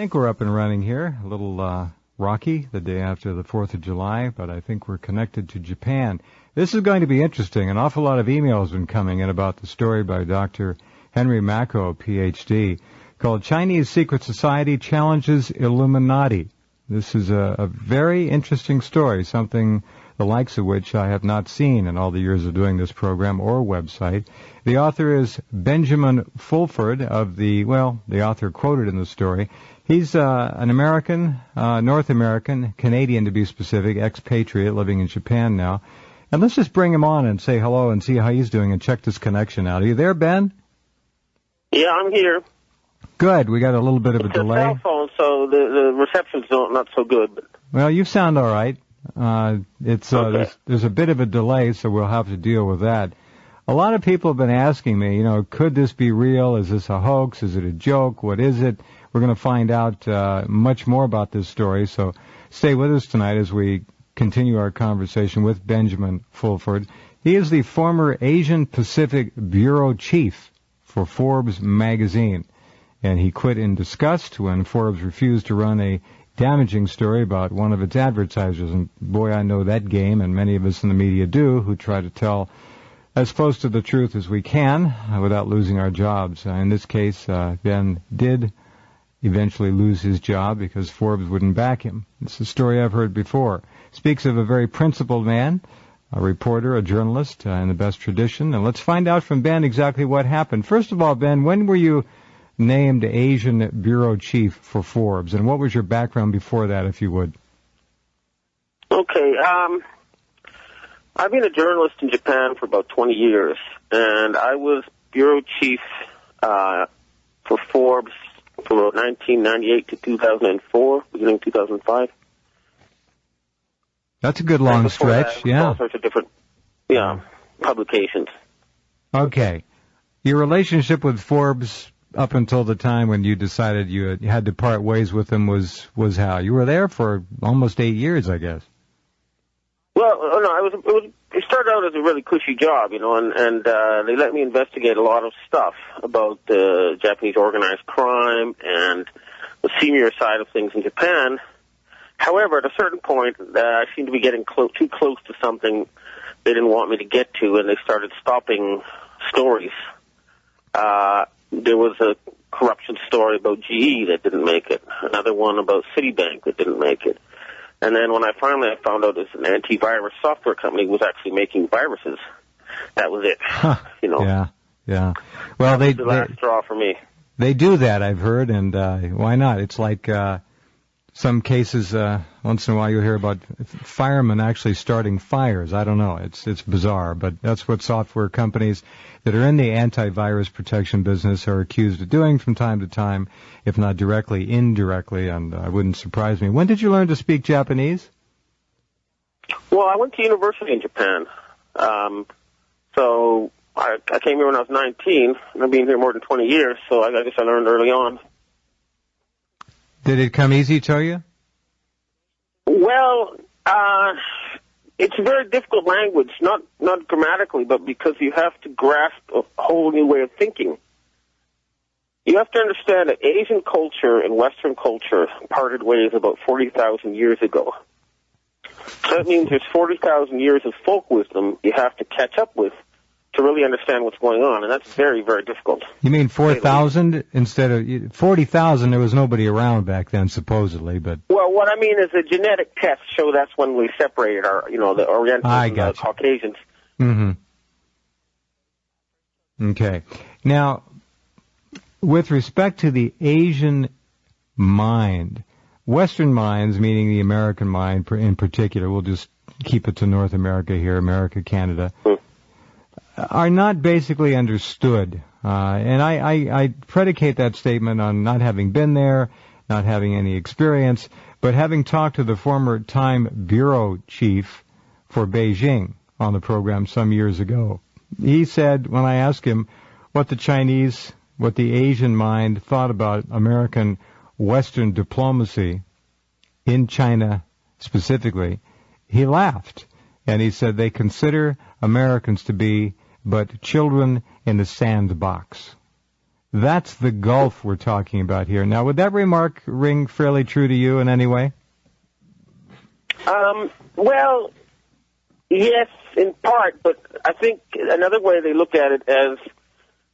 think we're up and running here. A little rocky the day after the 4th of July, but I think we're connected to Japan. This is going to be interesting. An awful lot of emails have been coming in about the story by Dr. Henry Mako, Ph.D., called Chinese Secret Society Challenges Illuminati. This is a very interesting story, something the likes of which I have not seen in all the years of doing this program or website. The author is Benjamin Fulford of the author quoted in the story. He's an American, North American, Canadian to be specific, expatriate living in Japan now. And let's just bring him on and say hello and see how he's doing and check this connection out. Are you there, Ben? Yeah, I'm here. Good. We got a little bit of a delay. It's a cell phone, so the reception's not so good. But... Well, you sound all right. Okay. There's a bit of a delay, so we'll have to deal with that. A lot of people have been asking me, could this be real? Is this a hoax? Is it a joke? What is it? We're going to find out much more about this story, so stay with us tonight as we continue our conversation with Benjamin Fulford. He is the former Asian Pacific Bureau Chief for Forbes magazine, and he quit in disgust when Forbes refused to run a damaging story about one of its advertisers. And boy, I know that game, and many of us in the media do, who try to tell as close to the truth as we can without losing our jobs. In this case, Ben did eventually lose his job because Forbes wouldn't back him. It's a story I've heard before. Speaks of a very principled man, a reporter, a journalist, in the best tradition. And let's find out from Ben exactly what happened. First of all, Ben, when were you named Asian Bureau Chief for Forbes, and what was your background before that, if you would? Okay, I've been a journalist in Japan for about 20 years, and I was Bureau Chief for Forbes from about 1998 to 2004, beginning 2005. That's a good long stretch, yeah. All sorts of different, publications. Okay. Your relationship with Forbes up until the time when you decided you had to part ways with them was how? You were there for almost 8 years, I guess. Well, no, it started out as a really cushy job, and they let me investigate a lot of stuff about Japanese organized crime and the senior side of things in Japan. However, at a certain point, I seemed to be getting too close to something they didn't want me to get to, and they started stopping stories. There was a corruption story about GE that didn't make it, another one about Citibank that didn't make it. And then when I found out this an antivirus software company was actually making viruses, that was it. Yeah. Well, that was the last straw for me. They do that, I've heard, and why not? It's like some cases, once in a while you'll hear about firemen actually starting fires. I don't know. It's bizarre, but that's what software companies that are in the antivirus protection business are accused of doing from time to time, if not directly, indirectly, and it wouldn't surprise me. When did you learn to speak Japanese? Well, I went to university in Japan. So I came here when I was 19, and I've been here more than 20 years, so I guess I learned early on. Did it come easy to you? Well, it's a very difficult language, not grammatically, but because you have to grasp a whole new way of thinking. You have to understand that Asian culture and Western culture parted ways about 40,000 years ago. So that means there's 40,000 years of folk wisdom you have to catch up with to really understand what's going on, and that's very, very difficult. You mean 4,000 instead of 40,000? There was nobody around back then, supposedly, but... Well, what I mean is the genetic tests show that's when we separated our, the Orientals and the Caucasians. Mm-hmm. Okay. Now, with respect to the Asian mind, Western minds, meaning the American mind in particular, we'll just keep it to North America here, America, Canada, are not basically understood. And I predicate that statement on not having been there, not having any experience, but having talked to the former Time Bureau Chief for Beijing on the program some years ago. He said, when I asked him what the Asian mind thought about American Western diplomacy in China specifically, he laughed. And he said they consider Americans to be but children in the sandbox. That's the gulf we're talking about here. Now, would that remark ring fairly true to you in any way? Well, yes, in part, but I think another way they look at it as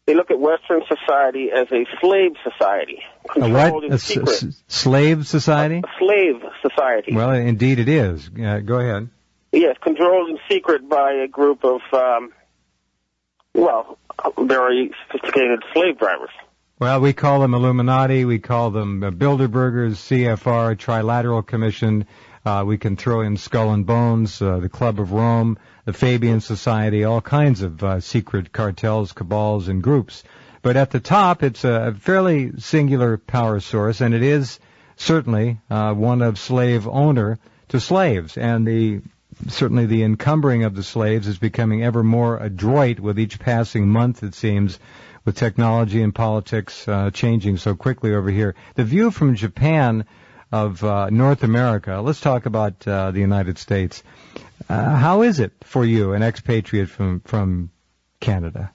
they look at Western society as a slave society. Controlled in secret. Slave society? A slave society. Well, indeed it is. Go ahead. Yes, controlled in secret by a group of, very sophisticated slave drivers. Well, we call them Illuminati, we call them Bilderbergers, CFR, Trilateral Commission. We can throw in Skull and Bones, the Club of Rome, the Fabian Society, all kinds of secret cartels, cabals, and groups. But at the top, it's a fairly singular power source, and it is certainly one of slave owner to slaves. And certainly the encumbering of the slaves is becoming ever more adroit with each passing month, it seems, with technology and politics changing so quickly over here. The view from Japan of North America, let's talk about the United States. How is it for you, an expatriate from Canada?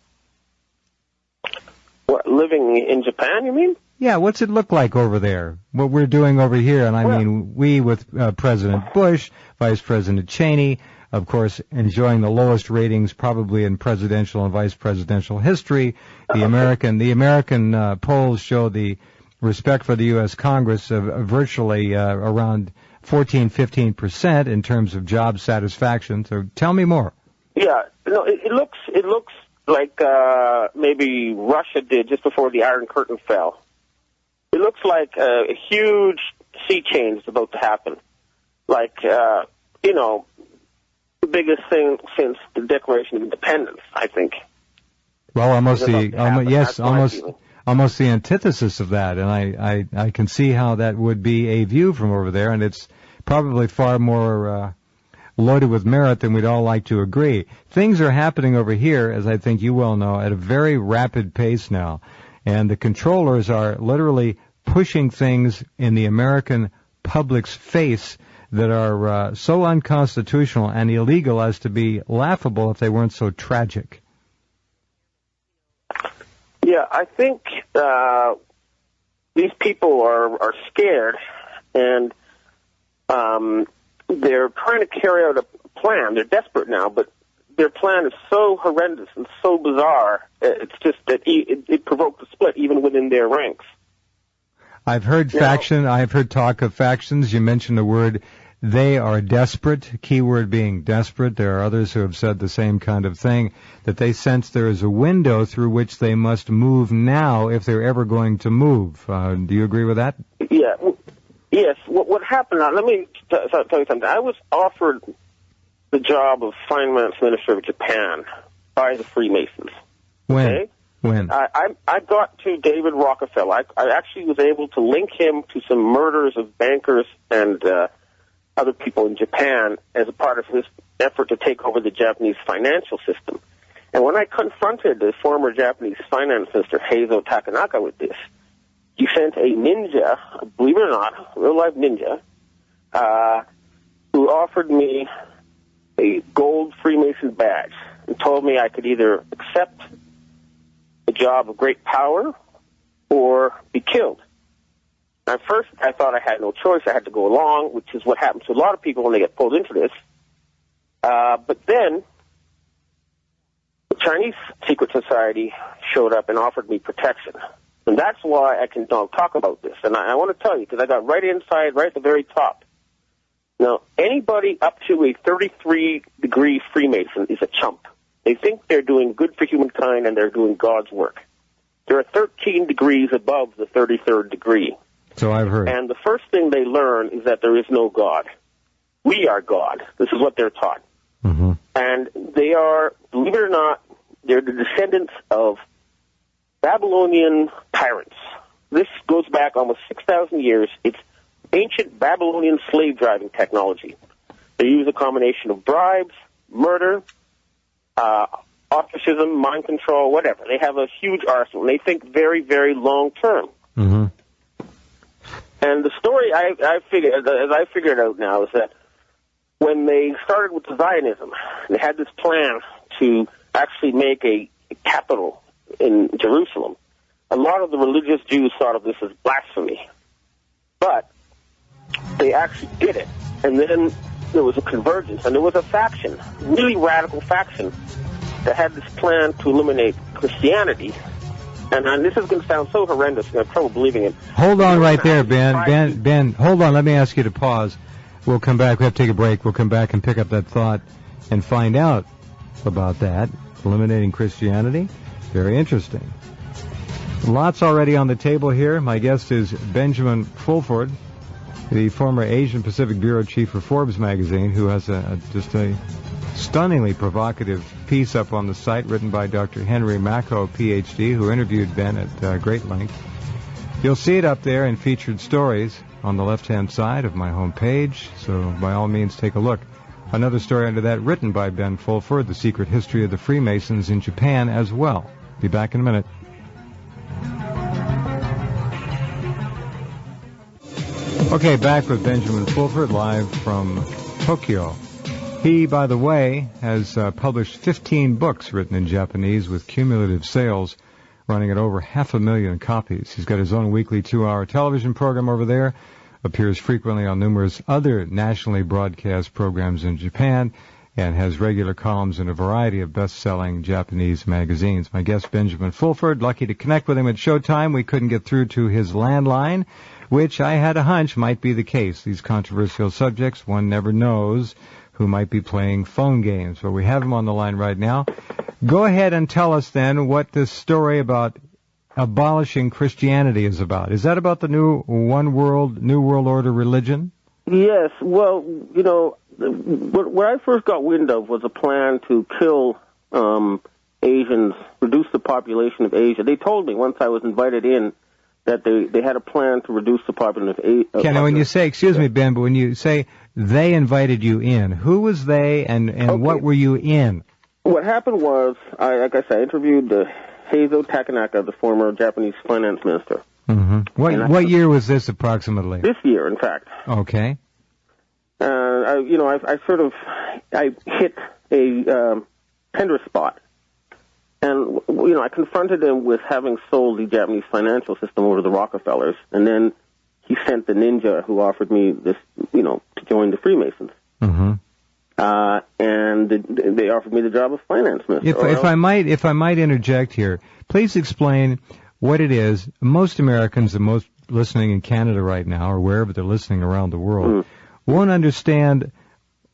What, living in Japan, you mean? Yeah, what's it look like over there? What we're doing over here, and I mean we with President Bush, Vice President Cheney, of course, enjoying the lowest ratings probably in presidential and vice presidential history. The American polls show the respect for the U.S. Congress of virtually around 14-15% in terms of job satisfaction. So tell me more. Yeah, it looks like maybe Russia did just before the Iron Curtain fell. It looks like a huge sea change is about to happen. Like, the biggest thing since the Declaration of Independence, I think. Well, almost the antithesis of that, and I can see how that would be a view from over there, and it's probably far more loaded with merit than we'd all like to agree. Things are happening over here, as I think you well know, at a very rapid pace now, and the controllers are literally pushing things in the American public's face that are so unconstitutional and illegal as to be laughable if they weren't so tragic. Yeah, I think these people are scared, and they're trying to carry out a plan. They're desperate now, but their plan is so horrendous and so bizarre, it's just that it provoked a split even within their ranks. I've heard I've heard talk of factions. You mentioned the word, they are desperate, keyword being desperate. There are others who have said the same kind of thing, that they sense there is a window through which they must move now if they're ever going to move. Do you agree with that? Yeah. Yes. What happened, now, let me tell you something. I was offered the job of finance minister of Japan by the Freemasons. When? Okay? When? I got to David Rockefeller. I actually was able to link him to some murders of bankers and other people in Japan as a part of his effort to take over the Japanese financial system. And when I confronted the former Japanese finance minister, Heizo Takanaka, with this, he sent a ninja, believe it or not, a real-life ninja, who offered me a gold Freemason badge and told me I could either accept a job of great power or be killed. At first, I thought I had no choice. I had to go along, which is what happens to a lot of people when they get pulled into this. But then the Chinese secret society showed up and offered me protection. And that's why I can now talk about this. And I want to tell you, because I got right inside, right at the very top. Now, anybody up to a 33-degree Freemason is a chump. They think they're doing good for humankind and they're doing God's work. There are 13 degrees above the 33rd degree. So I've heard. And the first thing they learn is that there is no God. We are God. This is what they're taught. Mm-hmm. And they are, believe it or not, they're the descendants of Babylonian tyrants. This goes back almost 6,000 years. It's ancient Babylonian slave-driving technology. They use a combination of bribes, murder, ostracism, mind control, whatever. They have a huge arsenal, and they think very, very long-term. Mm-hmm. And the story I figured out now is that when they started with Zionism, they had this plan to actually make a capital in Jerusalem, a lot of the religious Jews thought of this as blasphemy. But they actually did it. And then there was a convergence, and there was a faction, really radical faction, that had this plan to eliminate Christianity. And this is going to sound so horrendous, I have trouble believing it. Hold on right there, Ben. Ben, hold on. Let me ask you to pause. We'll come back. We have to take a break. We'll come back and pick up that thought and find out about that. Eliminating Christianity. Very interesting. Lots already on the table here. My guest is Benjamin Fulford, the former Asian Pacific Bureau Chief for Forbes magazine, who has just a stunningly provocative piece up on the site written by Dr. Henry Macko, Ph.D., who interviewed Ben at great length. You'll see it up there in featured stories on the left-hand side of my homepage, so by all means take a look. Another story under that written by Ben Fulford, The Secret History of the Freemasons in Japan as well. Be back in a minute. Okay, back with Benjamin Fulford, live from Tokyo. He, by the way, has published 15 books written in Japanese with cumulative sales running at over 500,000 copies. He's got his own weekly 2-hour television program over there, appears frequently on numerous other nationally broadcast programs in Japan, and has regular columns in a variety of best-selling Japanese magazines. My guest, Benjamin Fulford, lucky to connect with him at Showtime. We couldn't get through to his landline, which I had a hunch might be the case. These controversial subjects, one never knows who might be playing phone games. But we have him on the line right now. Go ahead and tell us then what this story about abolishing Christianity is about. Is that about the new New World Order religion? Yes. Well, what I first got wind of was a plan to kill Asians, reduce the population of Asia. They told me once I was invited in that they had a plan to reduce the population of Asia. Okay, now when you say, excuse me, Ben, but when you say they invited you in, who was they and okay, what were you in? What happened was, I interviewed Heizo Takanaka, the former Japanese finance minister. Mm-hmm. What year was this approximately? This year, in fact. Okay. I hit a tender spot. And, I confronted him with having sold the Japanese financial system over to the Rockefellers, and then he sent the ninja who offered me this, to join the Freemasons. Mm-hmm. And they offered me the job of finance minister. If I might interject here, please explain what it is. Most Americans, and most listening in Canada right now, or wherever they're listening around the world, won't understand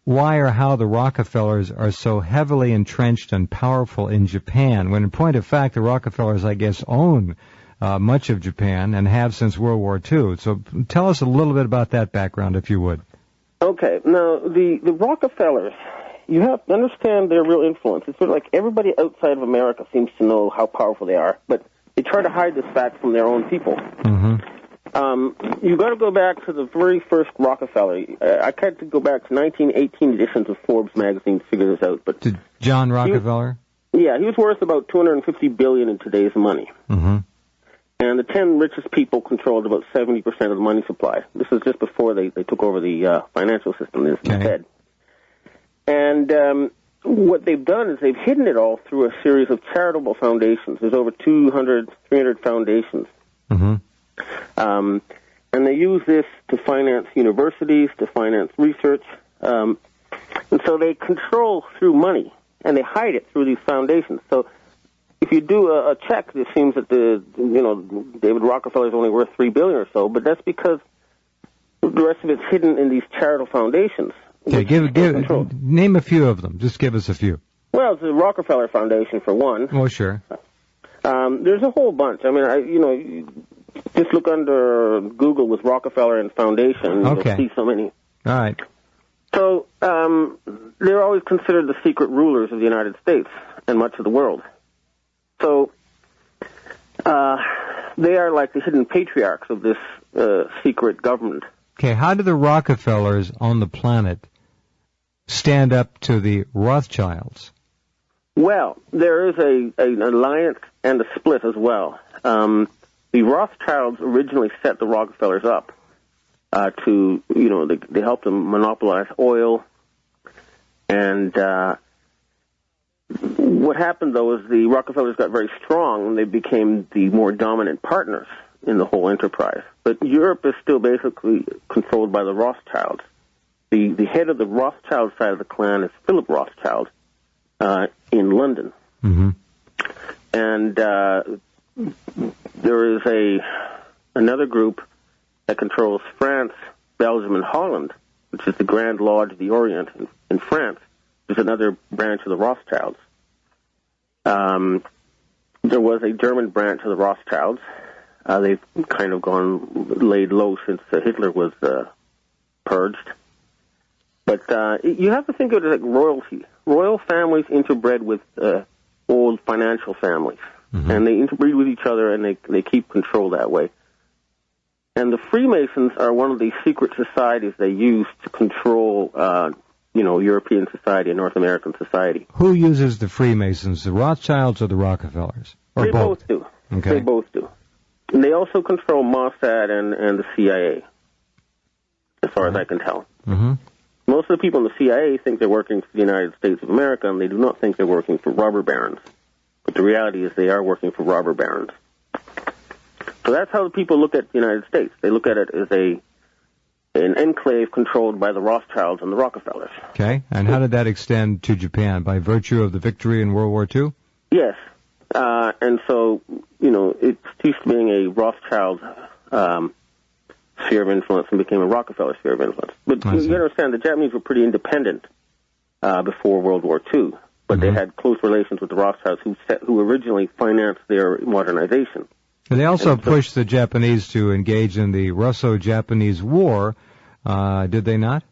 why or how the Rockefellers are so heavily entrenched and powerful in Japan, when in point of fact the Rockefellers, I guess, own much of Japan and have since World War II. So tell us a little bit about that background, if you would. Okay. Now, the Rockefellers, you have to understand their real influence. It's sort of like everybody outside of America seems to know how powerful they are, but they try to hide this fact from their own people. Mm-hmm. You've got to go back to the very first Rockefeller. I had to go back to 1918 editions of Forbes magazine to figure this out. But to John Rockefeller? He was worth about $250 billion in today's money. Mm-hmm. And the 10 richest people controlled about 70% of the money supply. This is just before they took over the financial system instead. And what they've done is they've hidden it all through a series of charitable foundations. There's over 200, 300 foundations. Mm-hmm. And they use this to finance universities, to finance research. And so they control through money, and they hide it through these foundations. So if you do a check, it seems that David Rockefeller is only worth $3 billion or so, but that's because the rest of it's hidden in these charitable foundations. Okay, name a few of them. Just give us a few. Well, it's the Rockefeller Foundation for one. Oh, sure. There's a whole bunch. I mean, just look under Google with Rockefeller and Foundation. Okay. You'll see so many. All right. So they're always considered the secret rulers of the United States and much of the world. So they are like the hidden patriarchs of this secret government. Okay, how do the Rockefellers on the planet stand up to the Rothschilds? Well, there is an alliance and a split as well. The Rothschilds originally set the Rockefellers up to, they helped them monopolize oil, and what happened, though, is the Rockefellers got very strong, and they became the more dominant partners in the whole enterprise. But Europe is still basically controlled by the Rothschilds. The head of the Rothschild side of the clan is Philip Rothschild in London. Mm-hmm. And there is another group that controls France, Belgium, and Holland, which is the Grand Lodge of the Orient in France. There's another branch of the Rothschilds. There was a German branch of the Rothschilds. They've kind of laid low since Hitler was purged. But you have to think of it as like royalty. Royal families interbred with old financial families. Mm-hmm. And they interbreed with each other, and they keep control that way. And the Freemasons are one of the secret societies they use to control, European society and North American society. Who uses the Freemasons, the Rothschilds or the Rockefellers? Or they both do. Okay. They both do. And they also control Mossad and the CIA, as far as I can tell. Mm-hmm. Most of the people in the CIA think they're working for the United States of America, and they do not think they're working for robber barons. But the reality is they are working for robber barons. So that's how the people look at the United States. They look at it as an enclave controlled by the Rothschilds and the Rockefellers. Okay, and how did that extend to Japan? By virtue of the victory in World War II? Yes. And so, it ceased being a Rothschild sphere of influence and became a Rockefeller sphere of influence. But you understand, the Japanese were pretty independent before World War II, but they had close relations with the Rothschilds who originally financed their modernization. And they also pushed the Japanese to engage in the Russo-Japanese War, did they not?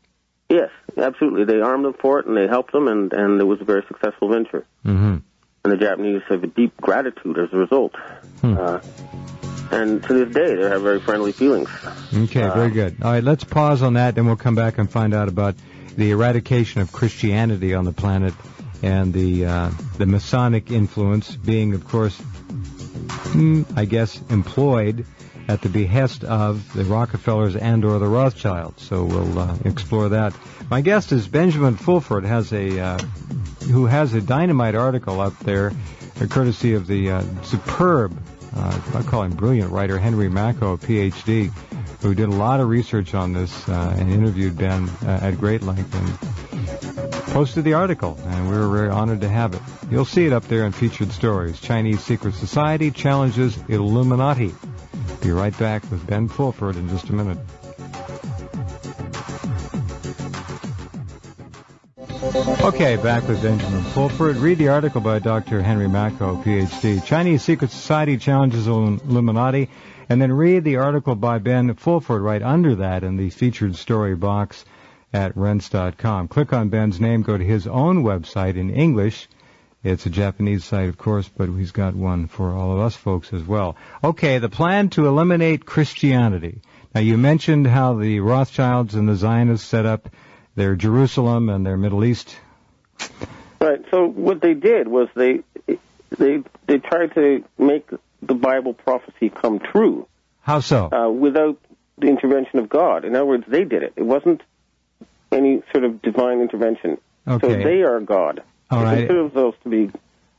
Yes, absolutely. They armed them for it, and they helped them, and it was a very successful venture. Mm-hmm. And the Japanese have a deep gratitude as a result. And to this day, they have very friendly feelings. Okay, very good. All right, let's pause on that, then we'll come back and find out about the eradication of Christianity on the planet and the Masonic influence being, of course, I guess, employed at the behest of the Rockefellers and or the Rothschilds. So we'll explore that. My guest is Benjamin Fulford, who has a dynamite article up there, courtesy of the superb, I call him brilliant writer, Henry Macko, Ph.D., who did a lot of research on this and interviewed Ben at great length and posted the article, and we were very honored to have it. You'll see it up there in featured stories. Chinese Secret Society challenges Illuminati. Be right back with Ben Fulford in just a minute. Okay, back with Benjamin Fulford. Read the article by Dr. Henry Macko, Ph.D. Chinese Secret Society challenges Illuminati. And then read the article by Ben Fulford right under that in the featured story box at Rense.com. Click on Ben's name, go to his own website in English. It's a Japanese site, of course, but he's got one for all of us folks as well. Okay, the plan to eliminate Christianity. Now, you mentioned how the Rothschilds and the Zionists set up their Jerusalem and their Middle East. Right. So what they did was they tried to make the Bible prophecy come true. How so? Without the intervention of God. In other words, they did it. It wasn't any sort of divine intervention. Okay. So they are God. All right. They consider themselves to be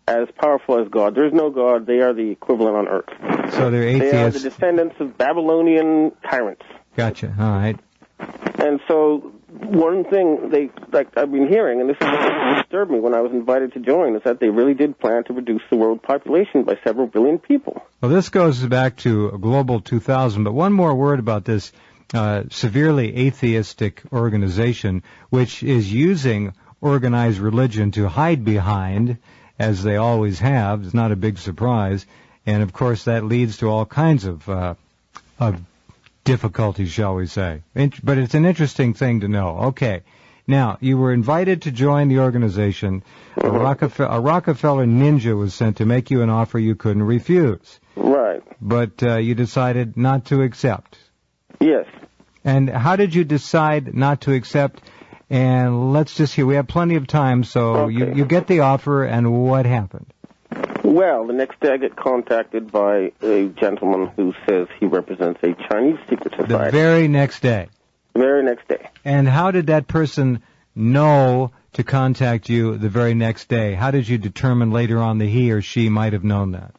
as powerful as God. There is no God. They are the equivalent on earth. So they're atheists. They are the descendants of Babylonian tyrants. Gotcha. All right. And so one thing I've been hearing, and this is what disturbed me when I was invited to join, is that they really did plan to reduce the world population by several billion people. Well, this goes back to Global 2000, but one more word about this severely atheistic organization, which is using organized religion to hide behind, as they always have. It's not a big surprise. And, of course, that leads to all kinds of difficulties, shall we say. But it's an interesting thing to know. Okay. Now, you were invited to join the organization. A Rockefeller ninja was sent to make you an offer you couldn't refuse. Right. But you decided not to accept. Yes. And how did you decide not to accept? And let's just hear. We have plenty of time, so okay. You get the offer, and what happened? Well, the next day I get contacted by a gentleman who says he represents a Chinese secret society. The very next day? The very next day. And how did that person know to contact you the very next day? How did you determine later on that he or she might have known that?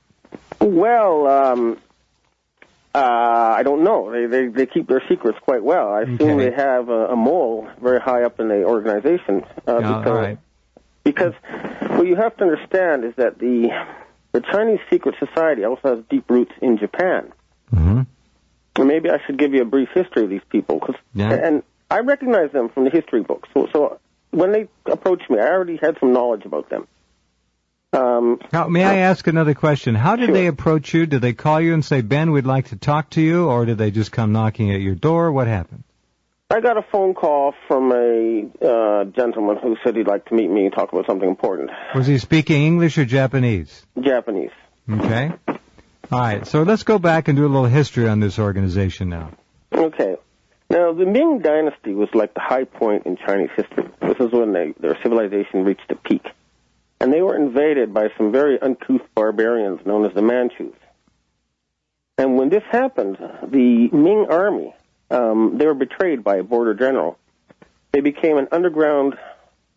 Well, I don't know. They keep their secrets quite well. I assume they have a mole very high up in the organization. Because what you have to understand is that the Chinese secret society also has deep roots in Japan. Mm-hmm. And maybe I should give you a brief history of these people, and I recognize them from the history books. So when they approached me, I already had some knowledge about them. Now, may I ask another question? How did they approach you? Did they call you and say, Ben, we'd like to talk to you, or did they just come knocking at your door? What happened? I got a phone call from a gentleman who said he'd like to meet me and talk about something important. Was he speaking English or Japanese? Japanese. Okay. All right, so let's go back and do a little history on this organization now. Okay. Now, the Ming Dynasty was like the high point in Chinese history. This is when their civilization reached a peak. And they were invaded by some very uncouth barbarians known as the Manchus. And when this happened, the Ming army, they were betrayed by a border general. They became an underground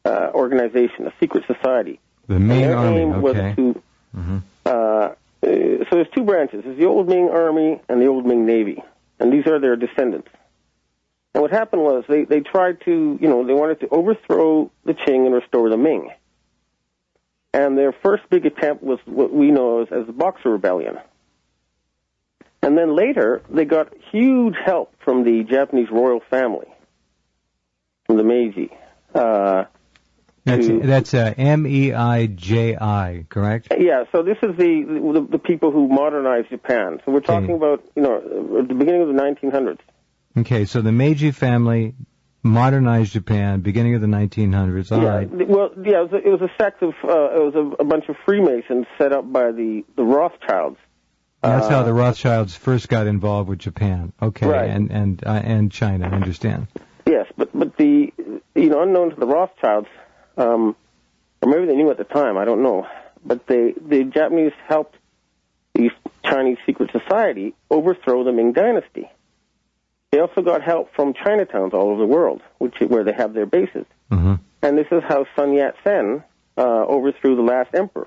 organization, a secret society. The Ming army, aim was to, so there's two branches. There's the old Ming army and the old Ming navy. And these are their descendants. And what happened was they tried to, they wanted to overthrow the Qing and restore the Ming. And their first big attempt was what we know as the Boxer Rebellion. And then later, they got huge help from the Japanese royal family, from the Meiji. That's M-E-I-J-I, correct? Yeah, so this is the people who modernized Japan. So we're talking about, at the beginning of the 1900s. Okay, so the Meiji family modernized Japan, beginning of the 1900s. All right. Well, yeah, it was a sect of, it was a bunch of Freemasons set up by the Rothschilds. That's how the Rothschilds first got involved with Japan. Okay, right. and China, I understand. Yes, but the, unknown to the Rothschilds, or maybe they knew at the time, I don't know, but the Japanese helped the Chinese secret society overthrow the Ming Dynasty. They also got help from Chinatowns all over the world, where they have their bases. Mm-hmm. And this is how Sun Yat-sen overthrew the last emperor.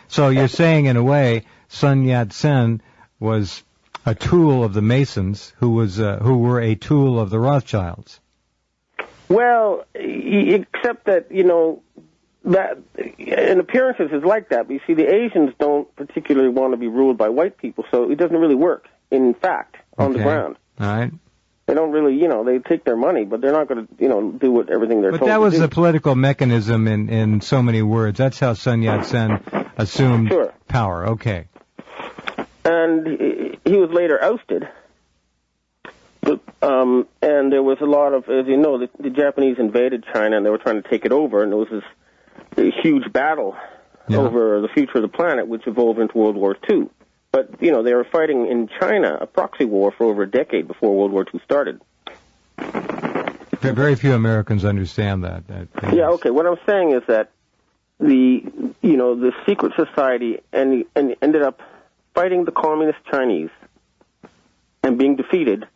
So you're saying, in a way, Sun Yat-sen was a tool of the Masons, who were a tool of the Rothschilds. Well, except that, that in appearances is like that. But you see, the Asians don't particularly want to be ruled by white people, so it doesn't really work, in fact, on the ground. All right. They don't really, they take their money, but they're not going to, do everything they're told to do. But that was a political mechanism in so many words. That's how Sun Yat-sen assumed power. Okay. And he was later ousted. And there was a lot of, as you know, the Japanese invaded China, and they were trying to take it over, and there was this huge battle over the future of the planet, which evolved into World War II. But, they were fighting in China, a proxy war, for over a decade before World War II started. Very few Americans understand that. Yeah, okay. What I'm saying is that the secret society ended up fighting the communist Chinese and being defeated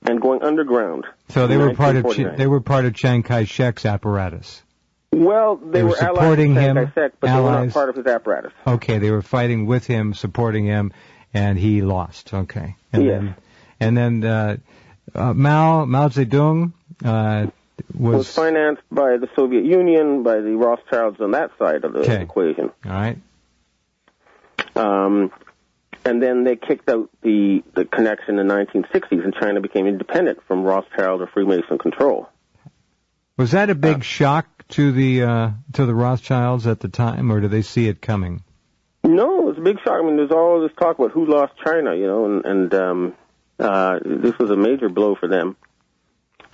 and going underground. So they were part of Chiang Kai-shek's apparatus. Well, they were supporting allies him, with Chiang Kai-shek, but they were not part of his apparatus. Okay, they were fighting with him, supporting him, and he lost. Okay. And then Mao Zedong was financed by the Soviet Union, by the Rothschilds on that side of the equation. All right. And then they kicked out the connection in the 1960s, and China became independent from Rothschild or Freemason control. Was that a big shock to the Rothschilds at the time, or did they see it coming? No, it was a big shock. I mean, there's all this talk about who lost China, and this was a major blow for them.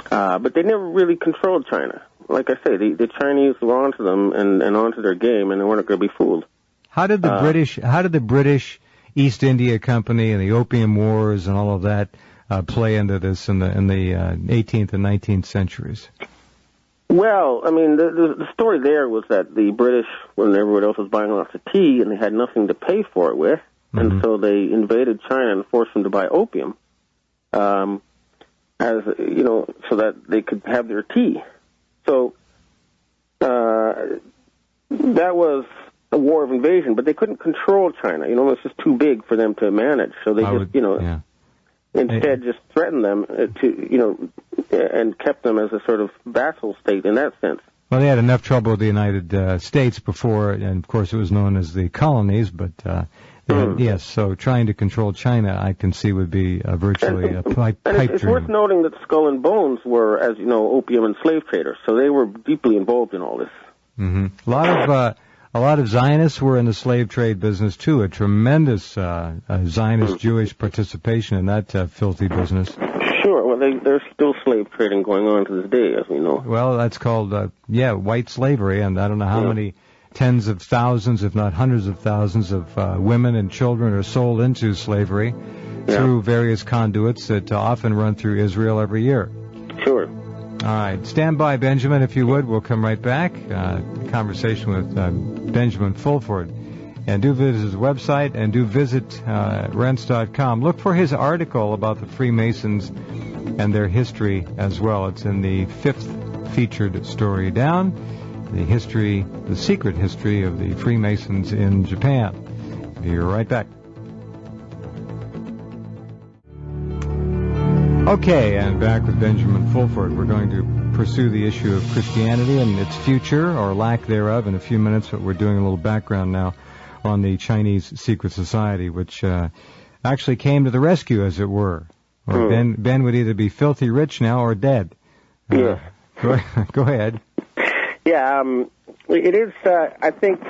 But they never really controlled China. Like I say, the Chinese were onto them and onto their game, and they weren't going to be fooled. How did the British East India Company and the Opium Wars and all of that play into this in the 18th and 19th centuries? Well, I mean, the story there was that the British, when everyone else was buying lots of tea, and they had nothing to pay for it with, and so they invaded China and forced them to buy opium. as so that they could have their tea. So that was a war of invasion, but they couldn't control China. It was just too big for them to manage. So they instead just threatened them and kept them as a sort of vassal state in that sense. Well, they had enough trouble with the United States before, and of course it was known as the colonies, but yes, so trying to control China, I can see, would be virtually a pipe dream. It's worth noting that Skull and Bones were, as you know, opium and slave traders, so they were deeply involved in all this. Mm-hmm. A lot of Zionists were in the slave trade business too. A tremendous Zionist Jewish participation in that filthy business. Sure. Well, there's still slave trading going on to this day, as we know. Well, that's called white slavery, and I don't know how many tens of thousands, if not hundreds of thousands, of women and children are sold into slavery through various conduits that often run through Israel every year. Sure. All right. Stand by, Benjamin, if you would. We'll come right back. Conversation with Benjamin Fulford. And do visit his website and do visit Rense.com. Look for his article about the Freemasons and their history as well. It's in the 5th featured story down. The secret history of the Freemasons in Japan. Be right back. Okay, and back with Benjamin Fulford. We're going to pursue the issue of Christianity and its future, or lack thereof, in a few minutes, but we're doing a little background now on the Chinese secret society, which actually came to the rescue, as it were. Or Ben would either be filthy rich now or dead. Yeah. Go ahead. Yeah, it is, I think,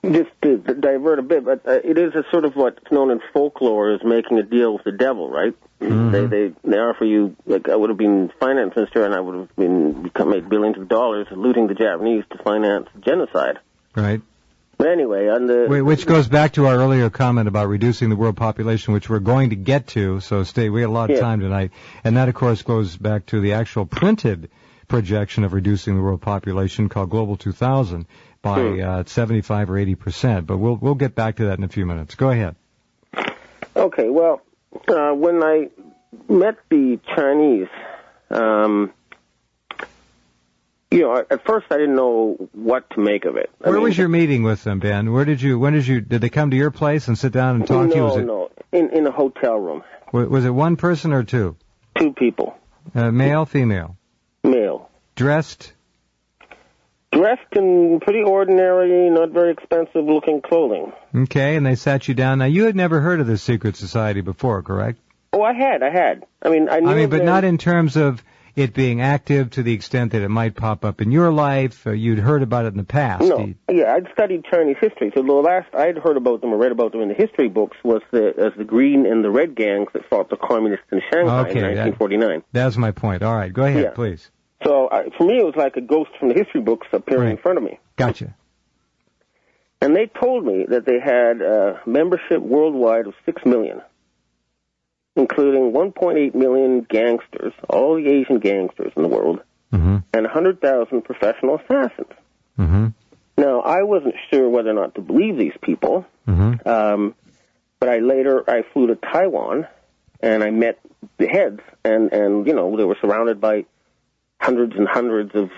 just to divert a bit, but it is a sort of what's known in folklore as making a deal with the devil, right? Mm-hmm. They offer you, like, I would have been finance minister and I would have made billions of dollars looting the Japanese to finance genocide. Right. But anyway, which goes back to our earlier comment about reducing the world population, which we're going to get to, so we have a lot of time tonight. And that, of course, goes back to the actual printed projection of reducing the world population called Global 2000 by 75 or 80%. But we'll get back to that in a few minutes. Go ahead. Okay, well, when I met the Chinese, at first I didn't know what to make of it. Where was your meeting with them, Ben? Did they come to your place and sit down and talk to you? No, in a hotel room. Was it one person or two? Two people. Male, female? Male. Dressed in pretty ordinary, not very expensive-looking clothing. Okay, and they sat you down. Now, you had never heard of this secret society before, correct? Oh, I had. I mean, but not in terms of it being active to the extent that it might pop up in your life. You'd heard about it in the past. No, I'd studied Chinese history. So the last I'd heard about them or read about them in the history books was the green and the red gangs that fought the communists in Shanghai in 1949. That's my point. All right, go ahead, please. So for me, it was like a ghost from the history books appearing in front of me. Gotcha. And they told me that they had membership worldwide of 6 million, including 1.8 million gangsters, all the Asian gangsters in the world, and 100,000 professional assassins. Mm-hmm. Now, I wasn't sure whether or not to believe these people, but I flew to Taiwan, and I met the heads, and they were surrounded by hundreds and hundreds of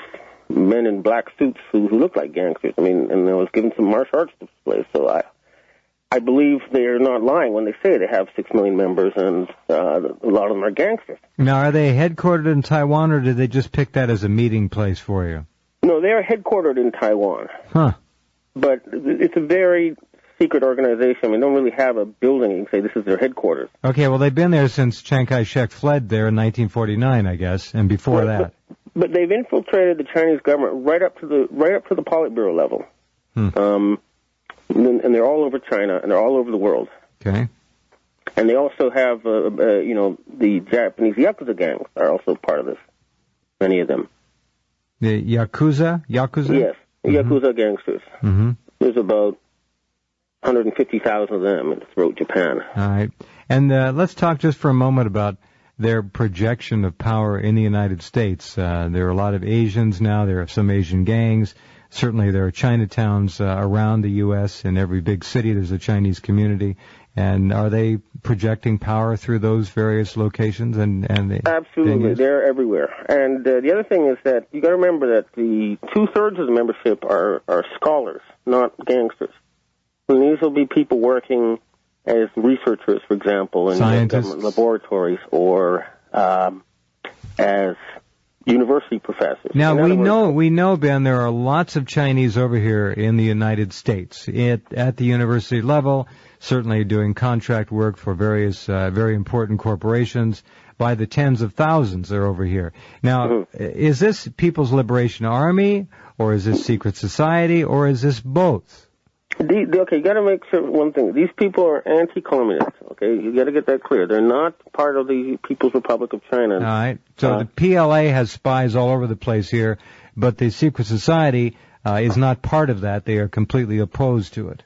men in black suits who looked like gangsters. I mean, and I was given some martial arts displays, so I believe they're not lying when they say they have 6 million members, and a lot of them are gangsters. Now, are they headquartered in Taiwan, or did they just pick that as a meeting place for you? No, they're headquartered in Taiwan. Huh. But it's a very secret organization. I mean, they don't really have a building you can say this is their headquarters. Okay, well, they've been there since Chiang Kai-shek fled there in 1949, I guess, and before that. But they've infiltrated the Chinese government right up to the Politburo level. And they're all over China, and they're all over the world. Okay. And they also have, the Japanese Yakuza gangs are also part of this, many of them. The Yakuza? Yes, Yakuza gangsters. Mm-hmm. There's about 150,000 of them throughout Japan. All right. And let's talk just for a moment about their projection of power in the United States. There are a lot of Asians now. There are some Asian gangs. Certainly there are Chinatowns around the U.S. In every big city there's a Chinese community. And are they projecting power through those various locations? Absolutely, they're everywhere. And the other thing is that you got to remember that the 2/3 of the membership are scholars, not gangsters. And these will be people working as researchers, for example, in government laboratories or as university professors. Now, we know, Ben, there are lots of Chinese over here in the United States at the university level, certainly doing contract work for various very important corporations. By the tens of thousands they're over here. Now, is this People's Liberation Army, or is this secret society, or is this both? Okay, you got to make sure one thing. These people are anti-communist. Okay, you got to get that clear. They're not part of the People's Republic of China. All right. So the PLA has spies all over the place here, but the secret society is not part of that. They are completely opposed to it.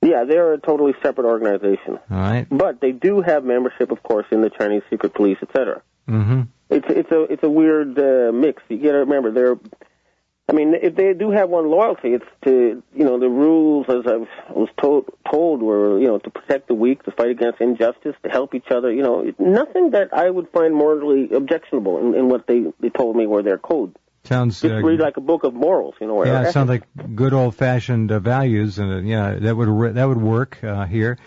Yeah, they're a totally separate organization. All right. But they do have membership, of course, in the Chinese secret police, etc. Mm-hmm. It's a weird mix. You got to remember if they do have one loyalty, it's to, the rules, as I was told were, to protect the weak, to fight against injustice, to help each other. Nothing that I would find morally objectionable in what they told me were their code. Sounds just read like a book of morals, Yeah, it sounds like good old-fashioned values, and that would work here.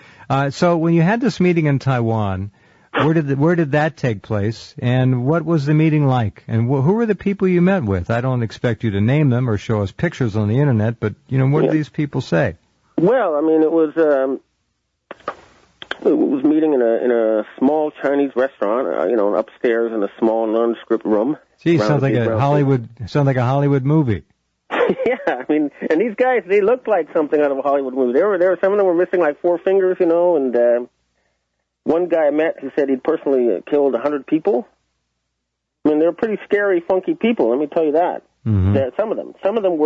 So when you had this meeting in Taiwan, where did that take place, and what was the meeting like, and who were the people you met with? I don't expect you to name them or show us pictures on the internet, but what did these people say? Well, I mean, it was meeting in a small Chinese restaurant, upstairs in a small nondescript room. Gee, sounds like a Hollywood movie. Yeah, I mean, and these guys, they looked like something out of a Hollywood movie. There some of them were missing like 4 fingers, and one guy I met who said he'd personally killed 100 people. I mean, they're pretty scary, funky people. Let me tell you that. Mm-hmm. Some of them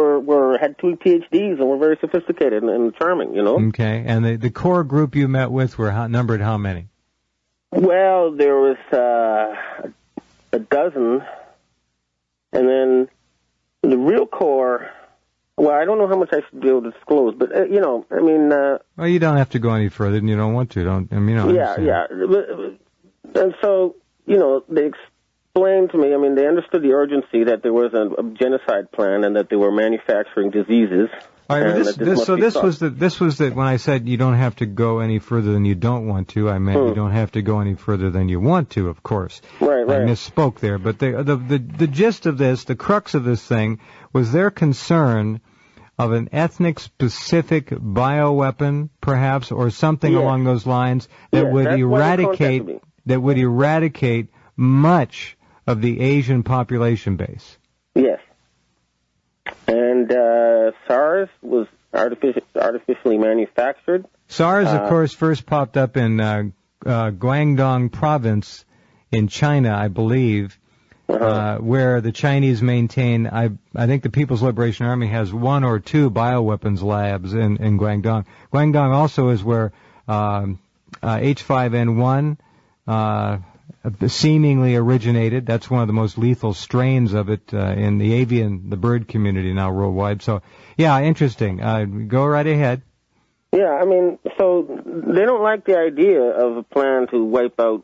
had 2 PhDs and were very sophisticated and charming. Okay, and the core group you met with were numbered how many? Well, there was a dozen, and then the real core. Well, I don't know how much I should be able to disclose, but well, you don't have to go any further than you don't want to. Yeah. And so, they explained to me. I mean, they understood the urgency that there was a genocide plan and that they were manufacturing diseases. All right, this was when I said you don't have to go any further than you don't want to. I meant you don't have to go any further than you want to, of course. Right. I misspoke there, but the gist of this, the crux of this thing, was their concern of an ethnic-specific bioweapon, perhaps, or something along those lines that would eradicate much of the Asian population base. Yes. And SARS was artificially manufactured. SARS, of course, first popped up in Guangdong province in China, I believe, where the Chinese maintain, I think the People's Liberation Army has 1 or 2 bioweapons labs in Guangdong. Guangdong also is where H5N1 seemingly originated. That's one of the most lethal strains of it in the bird community now worldwide. So, yeah, interesting. Go right ahead. Yeah, I mean, so they don't like the idea of a plan to wipe out,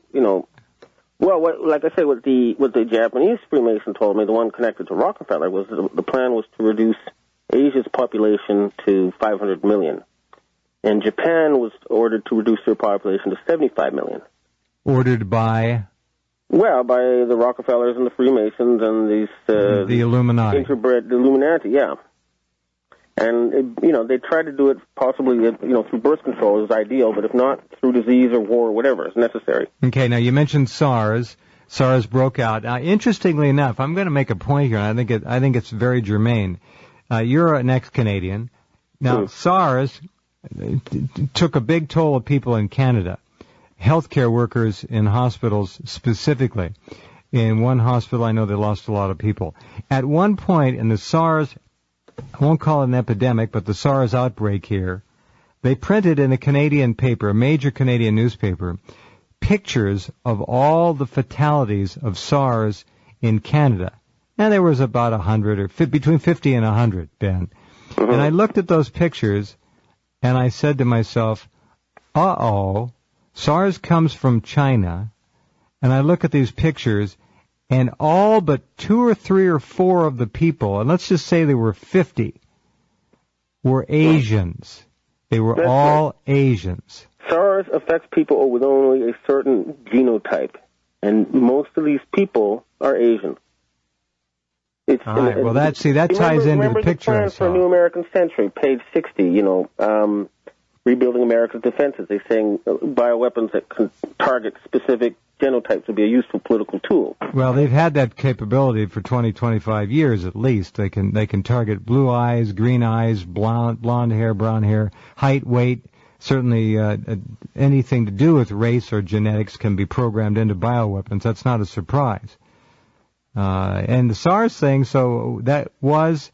like I say, what the Japanese Freemason told me, the one connected to Rockefeller, was the plan was to reduce Asia's population to 500 million. And Japan was ordered to reduce their population to 75 million. Ordered by? Well, by the Rockefellers and the Freemasons and these... the Illuminati. The Illuminati, yeah. And, they tried to do it possibly, through birth control is ideal, but if not, through disease or war or whatever is necessary. Okay, now you mentioned SARS. SARS broke out. Interestingly enough, I'm going to make a point here, and I think it's very germane. You're an ex-Canadian. Now, SARS took a big toll of people in Canada. Healthcare workers in hospitals specifically. In one hospital, I know they lost a lot of people. At one point in the SARS, I won't call it an epidemic, but the SARS outbreak here, they printed in a Canadian paper, a major Canadian newspaper, pictures of all the fatalities of SARS in Canada. And there was about 100 or between 50 and 100, Ben. Mm-hmm. And I looked at those pictures, and I said to myself, uh-oh, SARS comes from China. And I look at these pictures, and all but 2 or 3 or 4 of the people, and let's just say there were 50, were Asians. They were all Asians. SARS affects people with only a certain genotype, and most of these people are Asian. All right. Well, that ties into the picture. Remember the plan for a New American Century, page 60. Rebuilding America's defenses. They're saying bioweapons that can target specific genotypes would be a useful political tool. Well, they've had that capability for 20, 25 years at least. They can target blue eyes, green eyes, blonde hair, brown hair, height, weight. Certainly, anything to do with race or genetics can be programmed into bioweapons. That's not a surprise. And the SARS thing, so that was,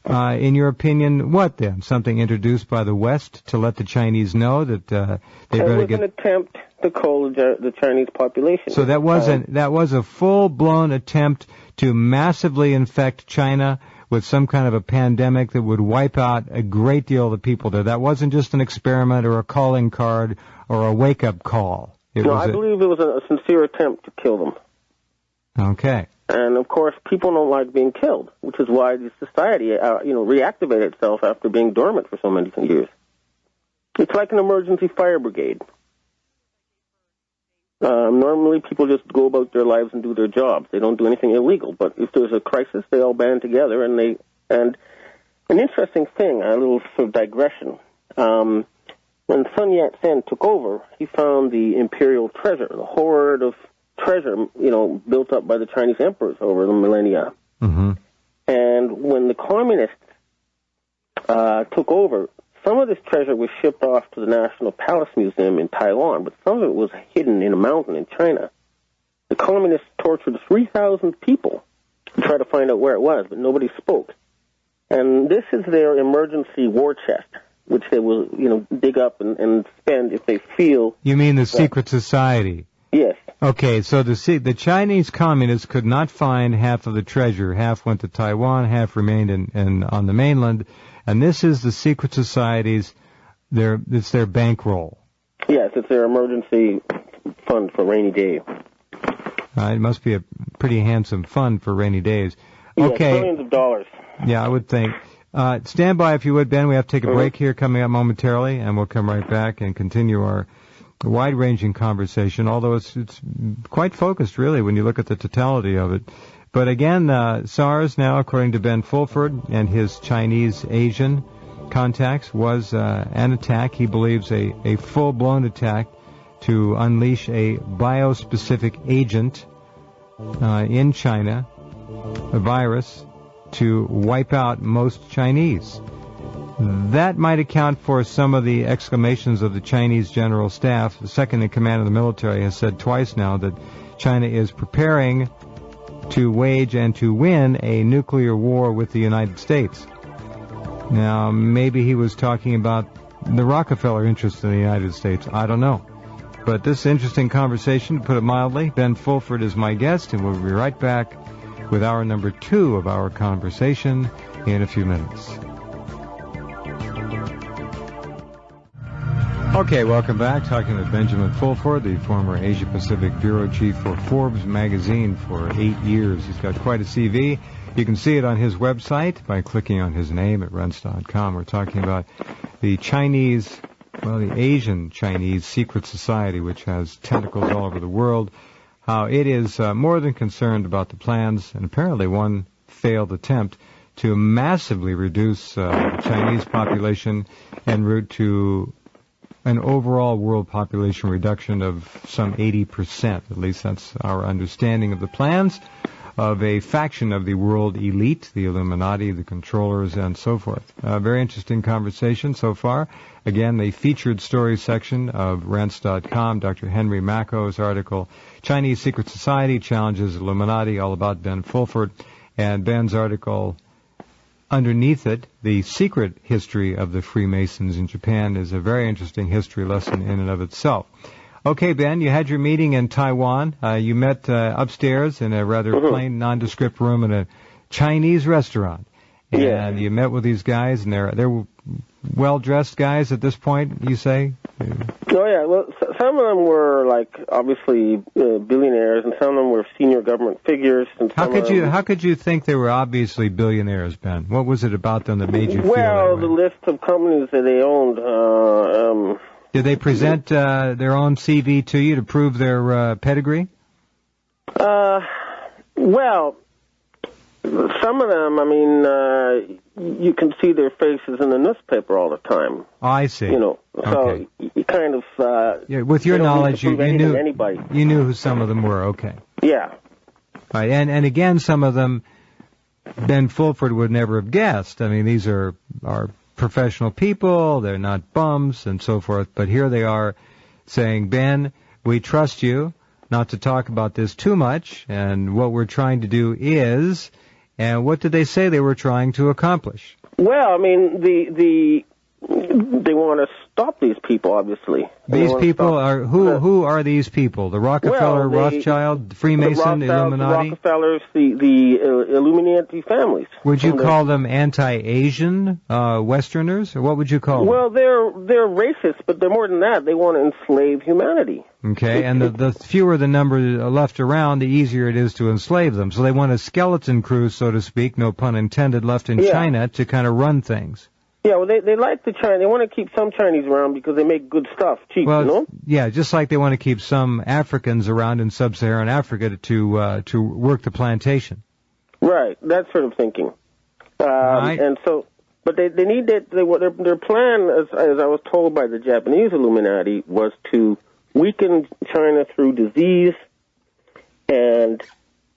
in your opinion, what then? Something introduced by the West to let the Chinese know that they better get... It was an attempt to cull the Chinese population. So that was a full-blown attempt to massively infect China with some kind of a pandemic that would wipe out a great deal of the people there. That wasn't just an experiment or a calling card or a wake-up call. I believe it was a sincere attempt to kill them. Okay. And, of course, people don't like being killed, which is why the society, reactivated itself after being dormant for so many years. It's like an emergency fire brigade. Normally, people just go about their lives and do their jobs. They don't do anything illegal. But if there's a crisis, they all band together. And an interesting thing, a little sort of digression. When Sun Yat-sen took over, he found the imperial treasure, the hoard of treasure, built up by the Chinese emperors over the millennia. Mm-hmm. And when the communists took over, some of this treasure was shipped off to the National Palace Museum in Taiwan, but some of it was hidden in a mountain in China. The communists tortured 3,000 people to try to find out where it was, but nobody spoke. And this is their emergency war chest, which they will, dig up and spend if they feel... You mean the secret society? Yes. Okay, so the Chinese communists could not find half of the treasure. Half went to Taiwan, half remained on the mainland. And this is the secret society's, it's their bankroll. Yes, it's their emergency fund for rainy day. It must be a pretty handsome fund for rainy days. Okay. Yes, billions of dollars. Yeah, I would think. Stand by if you would, Ben. We have to take a break here coming up momentarily, and we'll come right back and continue our wide-ranging conversation, although it's quite focused, really, when you look at the totality of it. But again, SARS now, according to Ben Fulford and his Chinese-Asian contacts, was an attack. He believes a full-blown attack to unleash a biospecific agent in China, a virus, to wipe out most Chinese. That might account for some of the exclamations of the Chinese general staff. The second in command of the military has said twice now that China is preparing to wage and to win a nuclear war with the United States. Now, maybe he was talking about the Rockefeller interest in the United States. I don't know. But this interesting conversation, to put it mildly, Ben Fulford is my guest, and we'll be right back with hour number 2 of our conversation in a few minutes. Okay, welcome back. Talking with Benjamin Fulford, the former Asia-Pacific bureau chief for Forbes magazine for 8 years. He's got quite a CV. You can see it on his website by clicking on his name at Rense.com. We're talking about the the Asian Chinese secret society, which has tentacles all over the world, how it is more than concerned about the plans, and apparently one failed attempt, to massively reduce the Chinese population en route to an overall world population reduction of some 80%. At least that's our understanding of the plans of a faction of the world elite, the Illuminati, the controllers, and so forth. Very interesting conversation so far. Again, the featured stories section of Rense.com, Dr. Henry Macko's article, Chinese Secret Society Challenges Illuminati, all about Ben Fulford, and Ben's article underneath it, The Secret History of the Freemasons in Japan, is a very interesting history lesson in and of itself. Okay, Ben, you had your meeting in Taiwan. You met upstairs in a rather plain, nondescript room in a Chinese restaurant. And you met with these guys, and they're well-dressed guys at this point, you say? Oh, yeah. Well, some of them were, like, obviously billionaires, and some of them were senior government figures. And how could you think they were obviously billionaires, Ben? What was it about them that made you feel that Well, way? the list of companies that they owned. Did they present their own CV to you to prove their pedigree? Well, some of them, I mean, you can see their faces in the newspaper all the time. Oh, I see. You know, okay. So you kind of... with your knowledge, you knew anybody. You knew who some of them were, okay. Yeah. Right, and again, some of them, Ben Fulford would never have guessed. I mean, these are professional people, they're not bums, and so forth, but here they are saying, Ben, we trust you not to talk about this too much, and what we're trying to do is... And what did they say they were trying to accomplish? Well, I mean, they want to stop these people, obviously. These people are who are these people? The Rockefeller, Rothschild, Freemason, the Illuminati? The Rockefellers, the Illuminati families. Would you call them anti-Asian Westerners, or what would you call them? Well, they're racist, but they're more than that. They want to enslave humanity. Okay, and the fewer the number left around, the easier it is to enslave them. So they want a skeleton crew, so to speak, no pun intended, left in China to kind of run things. Yeah, well, they like the China. They want to keep some Chinese around because they make good stuff cheap, well, you know? Yeah, just like they want to keep some Africans around in sub-Saharan Africa to work the plantation. Right, that sort of thinking. Right. And so, but they need that. Their plan, as I was told by the Japanese Illuminati, was to weaken China through disease and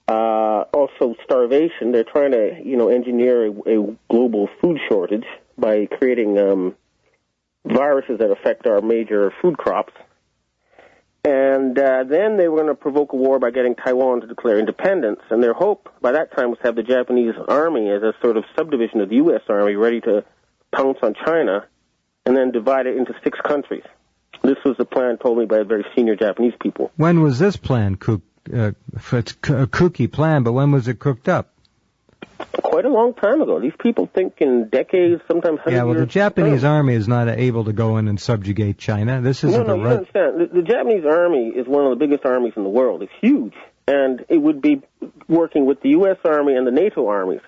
also starvation. They're trying to, engineer a global food shortage by creating viruses that affect our major food crops. And then they were going to provoke a war by getting Taiwan to declare independence. And their hope by that time was to have the Japanese army as a sort of subdivision of the U.S. Army ready to pounce on China and then divide it into 6 countries. This was the plan told me by very senior Japanese people. When was this plan cooked? It's a kooky plan, but when was it cooked up? Quite a long time ago. These people think in decades, sometimes hundreds. Yeah, well, the Japanese army is not able to go in and subjugate China. This isn't No, you understand. The Japanese army is one of the biggest armies in the world. It's huge, and it would be working with the U.S. Army and the NATO armies.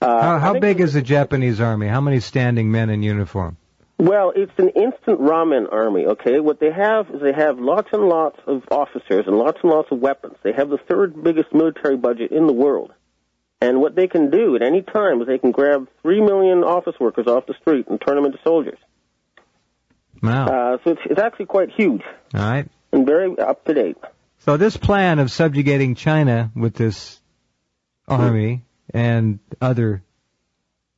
How big is the Japanese army? How many standing men in uniform? Well, it's an instant ramen army, okay? What they have is they have lots and lots of officers and lots of weapons. They have the 3rd biggest military budget in the world. And what they can do at any time is they can grab 3 million office workers off the street and turn them into soldiers. Wow. So it's actually quite huge. All right. And very up-to-date. So this plan of subjugating China with this army and other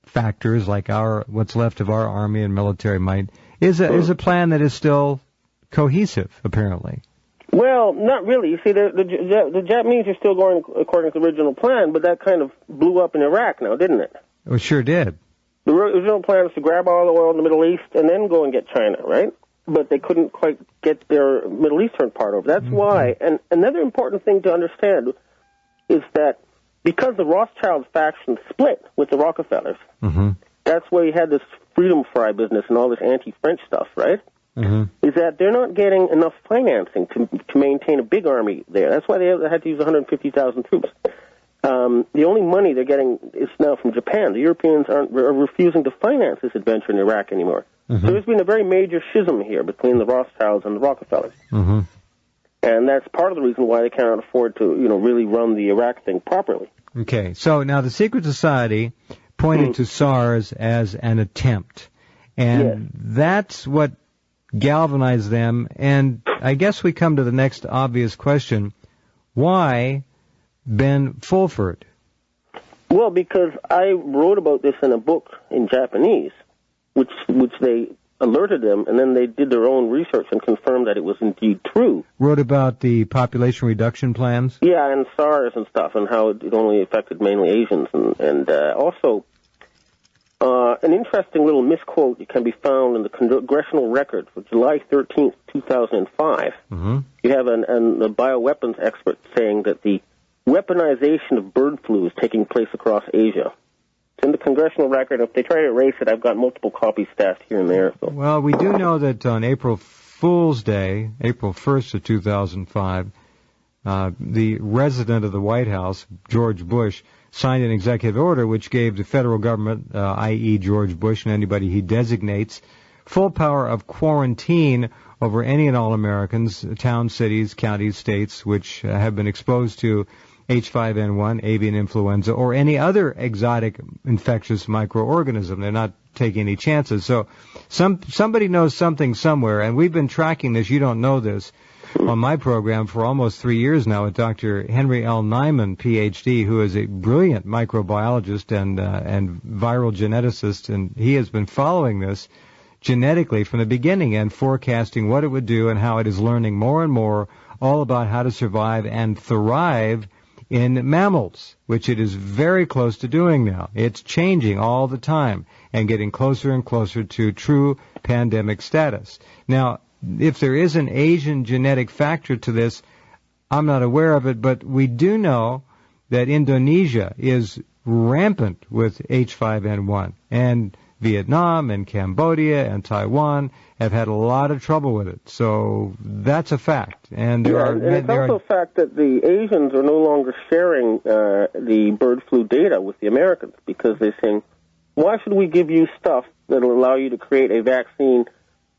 factors like what's left of our army and military might is a plan that is still cohesive, apparently. Well, not really. You see, the Japanese are still going according to the original plan, but that kind of blew up in Iraq now, didn't it? It sure did. The original plan was to grab all the oil in the Middle East and then go and get China, right? But they couldn't quite get their Middle Eastern part over. That's why. And another important thing to understand is that because the Rothschild faction split with the Rockefellers, that's why you had this freedom fry business and all this anti-French stuff, right? Is that they're not getting enough financing to maintain a big army there. That's why they had to use 150,000 troops. The only money they're getting is now from Japan. The Europeans are refusing to finance this adventure in Iraq anymore. So there's been a very major schism here between the Rothschilds and the Rockefellers. And that's part of the reason why they cannot afford to, really run the Iraq thing properly. Okay, so now the secret society pointed to SARS as an attempt. And that's what galvanized them. And I guess we come to the next obvious question. Why Ben Fulford? Well, because I wrote about this in a book in Japanese, which they alerted them, and then they did their own research and confirmed that it was indeed true. Wrote about the population reduction plans? Yeah, and SARS and stuff, and how it only affected mainly Asians. And also, An interesting little misquote can be found in the Congressional Record for July 13th, 2005. Mm-hmm. You have a bioweapons expert saying that the weaponization of bird flu is taking place across Asia. It's in the Congressional Record. If they try to erase it, I've got multiple copies stashed here and there. So. Well, we do know that on April Fool's Day, April 1st of 2005, the resident of the White House, George Bush, signed an executive order which gave the federal government, i.e. George Bush and anybody he designates, full power of quarantine over any and all Americans, towns, cities, counties, states, which have been exposed to H5N1, avian influenza, or any other exotic infectious microorganism. They're not taking any chances. So somebody knows something somewhere, and we've been tracking this. You don't know this. On my program for almost 3 years now with Dr. Henry L. Nyman, Ph.D., who is a brilliant microbiologist and viral geneticist, and he has been following this genetically from the beginning and forecasting what it would do and how it is learning more and more all about how to survive and thrive in mammals, which it is very close to doing now. It's changing all the time and getting closer and closer to true pandemic status. Now, if there is an Asian genetic factor to this, I'm not aware of it, but we do know that Indonesia is rampant with H5N1, and Vietnam and Cambodia and Taiwan have had a lot of trouble with it. So that's a fact. And it's also a fact that the Asians are no longer sharing the bird flu data with the Americans because they're saying, why should we give you stuff that will allow you to create a vaccine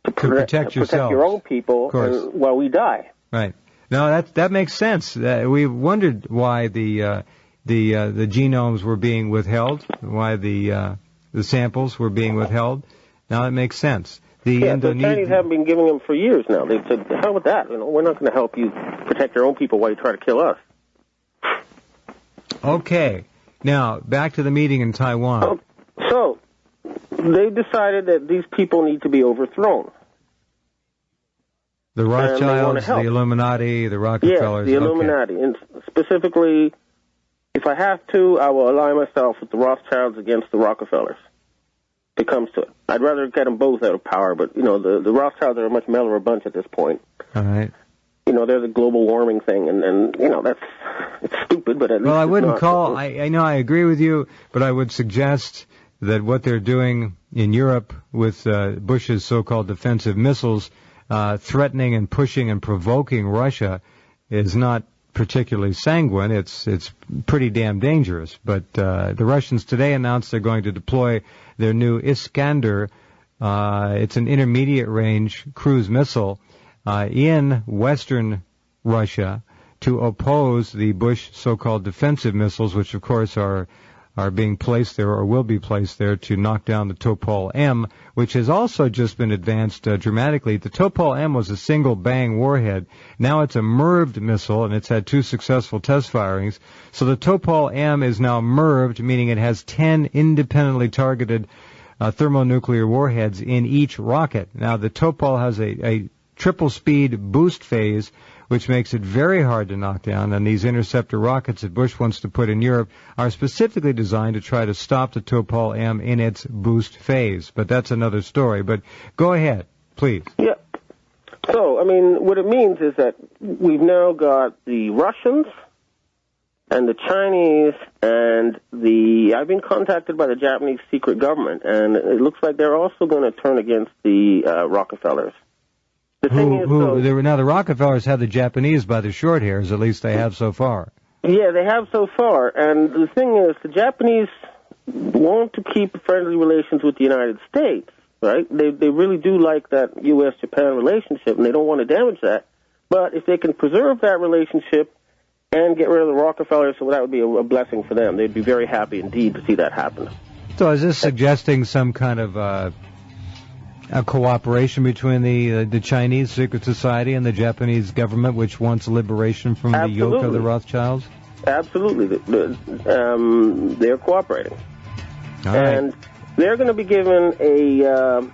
to protect your own people while we die? Right. No, that makes sense. We wondered why the genomes were being withheld, why the samples were being withheld. Now it makes sense. The Chinese have been giving them for years now. They've said, "How about that? We're not going to help you protect your own people while you try to kill us." Okay. Now back to the meeting in Taiwan. So they decided that these people need to be overthrown. The Rothschilds, the Illuminati, the Rockefellers. Yes, the Illuminati. And specifically, if I have to, I will ally myself with the Rothschilds against the Rockefellers. If it comes to it. I'd rather get them both out of power, but, the Rothschilds are a much mellower bunch at this point. All right. They're the global warming thing, and it's stupid, but at least well, I wouldn't call, I know I agree with you, but I would suggest that what they're doing in Europe with Bush's so-called defensive missiles, threatening and pushing and provoking Russia, is not particularly sanguine. It's pretty damn dangerous. But the Russians today announced they're going to deploy their new Iskander. It's an intermediate-range cruise missile in western Russia to oppose the Bush so-called defensive missiles, which of course are being placed there or will be placed there to knock down the Topol-M, which has also just been advanced dramatically. The Topol-M was a single-bang warhead. Now it's a MIRVed missile, and it's had 2 successful test firings. So the Topol-M is now MIRVed, meaning it has 10 independently targeted thermonuclear warheads in each rocket. Now the Topol has a triple-speed boost phase, which makes it very hard to knock down, and these interceptor rockets that Bush wants to put in Europe are specifically designed to try to stop the Topol-M in its boost phase. But that's another story. But go ahead, please. Yeah. So, what it means is that we've now got the Russians and the Chinese and I've been contacted by the Japanese secret government, and it looks like they're also going to turn against the Rockefellers. The Rockefellers have the Japanese by the short hairs, at least they have so far. Yeah, they have so far. And the thing is, the Japanese want to keep friendly relations with the United States, right? They really do like that U.S.-Japan relationship, and they don't want to damage that. But if they can preserve that relationship and get rid of the Rockefellers, so that would be a blessing for them. They'd be very happy indeed to see that happen. So is this suggesting some kind of a cooperation between the Chinese secret society and the Japanese government, which wants liberation from the yoke of the Rothschilds? Absolutely. They're cooperating. All right. And they're going to be given an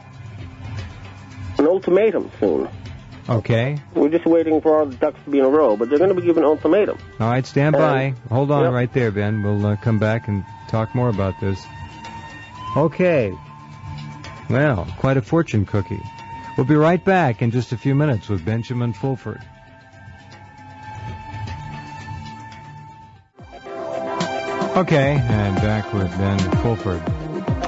ultimatum soon. Okay. We're just waiting for all the ducks to be in a row, but they're going to be given an ultimatum. All right, stand by. Hold on right there, Ben. We'll come back and talk more about this. Okay. Well, quite a fortune cookie. We'll be right back in just a few minutes with Benjamin Fulford. Okay, and back with Ben Fulford.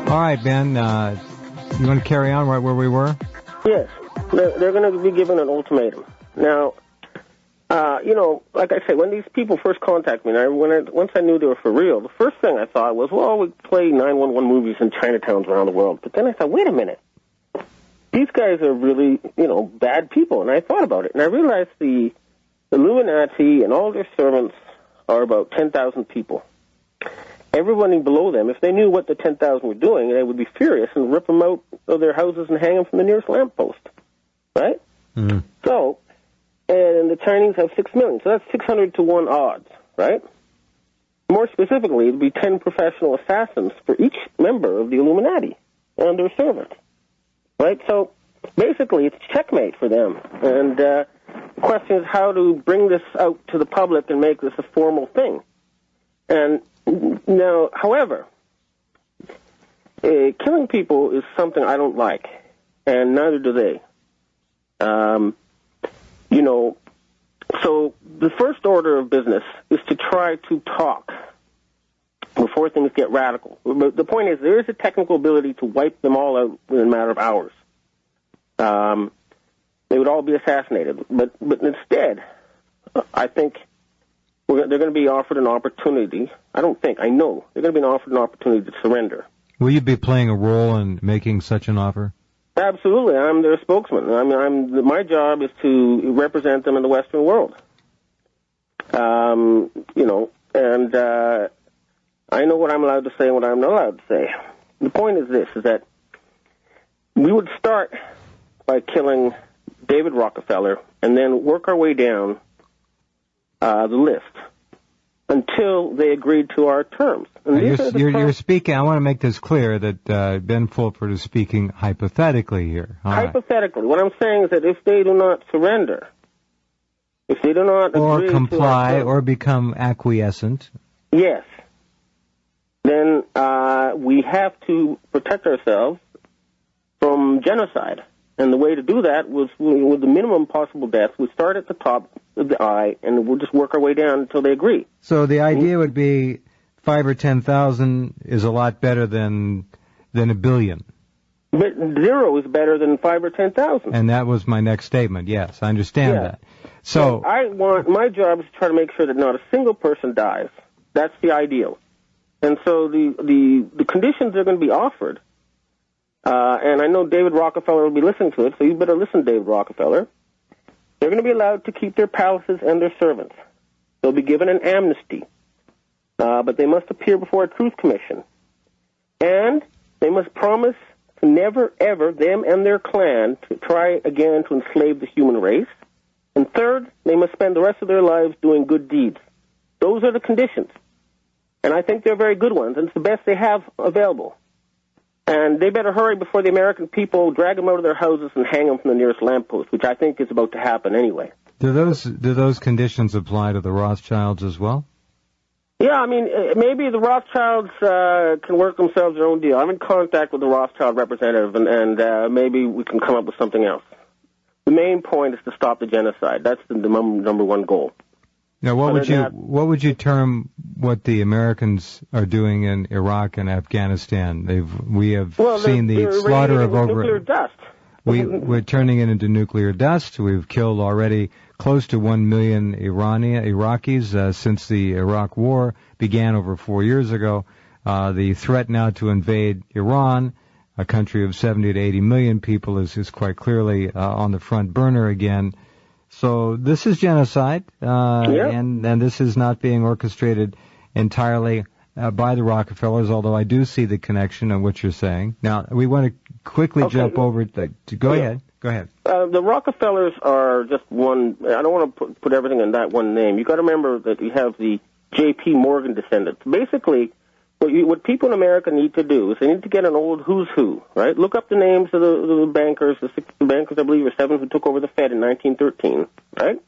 All right, Ben, you want to carry on right where we were? Yes. They're going to be given an ultimatum. Now, like I said, when these people first contacted me, once I knew they were for real, the first thing I thought was, well, we play 911 movies in Chinatowns around the world. But then I thought, wait a minute. These guys are really, bad people. And I thought about it. And I realized the Illuminati and all their servants are about 10,000 people. Everybody below them, if they knew what the 10,000 were doing, they would be furious and rip them out of their houses and hang them from the nearest lamppost. Right? Mm-hmm. So, and the Chinese have 6 million. So that's 600 to 1 odds, right? More specifically, it would be 10 professional assassins for each member of the Illuminati and their servants. Right? So, basically, it's checkmate for them. And the question is how to bring this out to the public and make this a formal thing. And now, however, killing people is something I don't like, and neither do they. So the first order of business is to try to talk before things get radical. But the point is, there is a technical ability to wipe them all out in a matter of hours. They would all be assassinated. But instead, I think they're going to be offered an opportunity. I know they're going to be offered an opportunity to surrender. Will you be playing a role in making such an offer? Absolutely. I'm their spokesman. My job is to represent them in the Western world. And I know what I'm allowed to say and what I'm not allowed to say. The point is this, is that we would start by killing David Rockefeller and then work our way down the list until they agreed to our terms. And you're speaking, I want to make this clear that Ben Fulford is speaking hypothetically here. Hypothetically. Right. What I'm saying is that if they do not surrender, if they do not agree or comply to our terms, or become acquiescent. Yes. Then we have to protect ourselves from genocide. And the way to do that was with the minimum possible death. We start at the top of the eye, and we'll just work our way down until they agree. So the idea would be 5 or 10,000 is a lot better than a billion. But 0 is better than 5 or 10,000. And that was my next statement. Yes, I understand that. So my job is to try to make sure that not a single person dies. That's the ideal. And so the conditions they're going to be offered. And I know David Rockefeller will be listening to it, so you better listen, David Rockefeller. They're going to be allowed to keep their palaces and their servants. They'll be given an amnesty. But they must appear before a truth commission. And they must promise to never, ever, them and their clan, to try again to enslave the human race. And third, they must spend the rest of their lives doing good deeds. Those are the conditions. And I think they're very good ones, and it's the best they have available. And they better hurry before the American people drag them out of their houses and hang them from the nearest lamppost, which I think is about to happen anyway. Do those conditions apply to the Rothschilds as well? Yeah, maybe the Rothschilds can work themselves their own deal. I'm in contact with the Rothschild representative, and maybe we can come up with something else. The main point is to stop the genocide. That's the number one goal. Now, what would you term what the Americans are doing in Iraq and Afghanistan? We have seen the slaughter of over nuclear dust. We're turning it into nuclear dust. We've killed already close to 1 million Iraqis since the Iraq War began over 4 years ago. The threat now to invade Iran, a country of 70 to 80 million people, is quite clearly on the front burner again. So this is genocide, and this is not being orchestrated entirely by the Rockefellers, although I do see the connection on what you're saying. Now, we want to quickly jump over to go ahead. Go ahead. The Rockefellers are just one. I don't want to put everything in that one name. You've got to remember that you have the J.P. Morgan descendants. Basically, what people in America need to do is they need to get an old who's who, right? Look up the names of the bankers, the 6 bankers, I believe, or 7 who took over the Fed in 1913, right?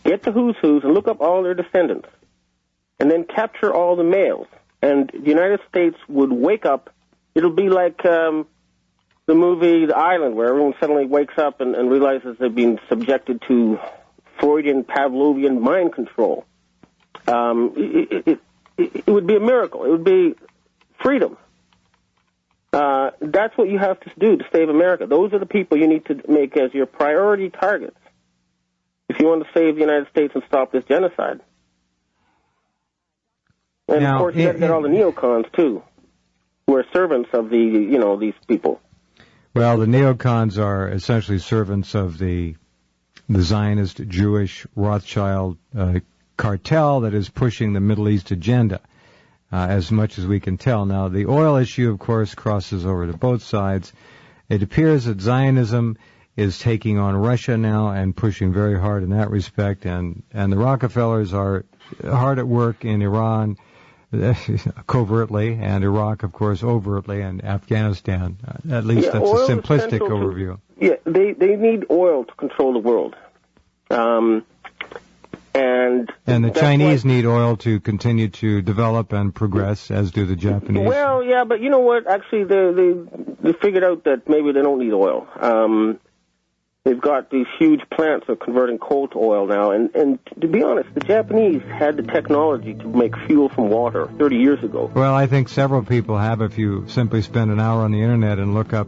Get the who's who's and look up all their descendants. And then capture all the males. And the United States would wake up It'll be like the movie The Island, where everyone suddenly wakes up and realizes they've been subjected to Freudian, Pavlovian mind control. It would be a miracle. It would be freedom. That's what you have to do to save America. Those are the people you need to make as your priority targets if you want to save the United States and stop this genocide. And, of course, you got to get all the neocons, too, who are servants of these people. Well, the neocons are essentially servants of the Zionist, Jewish, Rothschild cartel that is pushing the Middle East agenda, as much as we can tell. Now, the oil issue, of course, crosses over to both sides. It appears that Zionism is taking on Russia now and pushing very hard in that respect, and the Rockefellers are hard at work in Iran, covertly, and Iraq, of course, overtly, and Afghanistan. At least that's a simplistic overview. They need oil to control the world. And the Chinese need oil to continue to develop and progress, as do the Japanese. Well, yeah, but you know what? Actually, they figured out that maybe they don't need oil. They've got these huge plants of converting coal to oil now, and to be honest, the Japanese had the technology to make fuel from water 30 years ago. Well, I think several people have if you simply spend an hour on the Internet and look up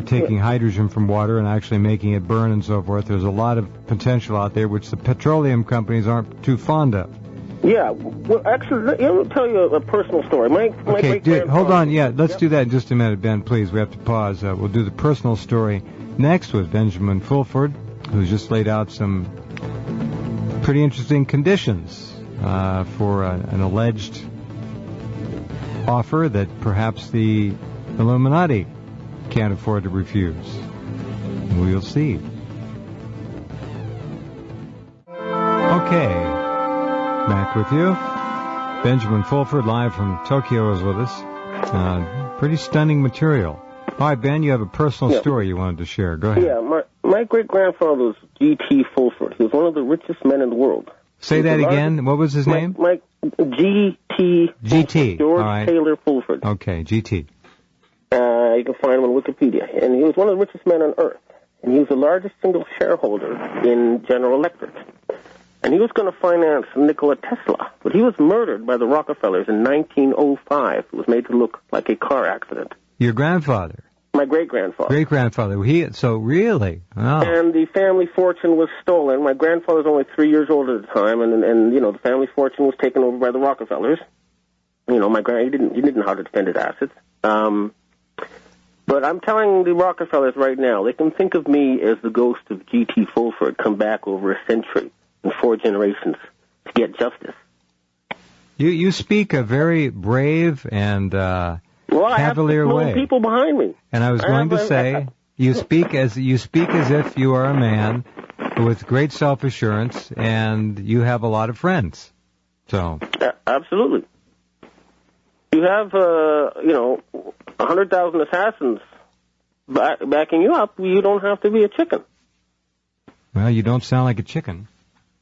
taking hydrogen from water and actually making it burn and so forth. There's a lot of potential out there which the petroleum companies aren't too fond of. Yeah, well, actually, let me tell you a personal story. Hold on. Yeah, let's do that in just a minute, Ben, please. We have to pause. We'll do the personal story next with Benjamin Fulford, who's just laid out some pretty interesting conditions for an alleged offer that perhaps the Illuminati can't afford to refuse. We'll see. Okay, back with you. Benjamin Fulford, live from Tokyo, is with us. Pretty stunning material. All right, Ben, you have a personal story you wanted to share. Go ahead. Yeah, my great-grandfather was G.T. Fulford. He was one of the richest men in the world. Say that again. What was his name? G.T. G.T. George Taylor Fulford. Okay, G.T. You can find him on Wikipedia. And he was one of the richest men on earth. And he was the largest single shareholder in General Electric. And he was going to finance Nikola Tesla. But he was murdered by the Rockefellers in 1905. It was made to look like a car accident. Your grandfather? My great-grandfather. Great-grandfather. So really? Oh. And the family fortune was stolen. My grandfather was only 3 years old at the time, and the family fortune was taken over by the Rockefellers. He didn't know how to defend his assets. But I'm telling the Rockefellers right now, they can think of me as the ghost of G.T. Fulford come back over a century and 4 generations to get justice. You speak a very brave and cavalier way. I have people behind me. And I was going to say, you speak as if you are a man with great self-assurance, and you have a lot of friends. So absolutely. You have 100,000 assassins backing you up. You don't have to be a chicken. Well, you don't sound like a chicken.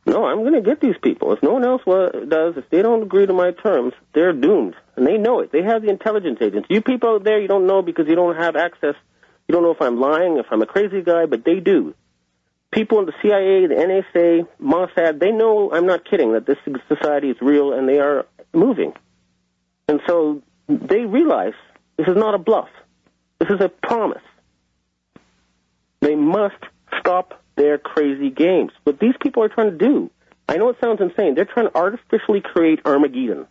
No, I'm going to get these people. If no one else does, if they don't agree to my terms, they're doomed. And they know it. They have the intelligence agents. You people out there, you don't know because you don't have access. You don't know if I'm lying, if I'm a crazy guy, but they do. People in the CIA, the NSA, Mossad, they know I'm not kidding, that this society is real, and they are moving. And so they realize this is not a bluff. This is a promise. They must stop their crazy games. What these people are trying to do, I know it sounds insane, they're trying to artificially create Armageddon.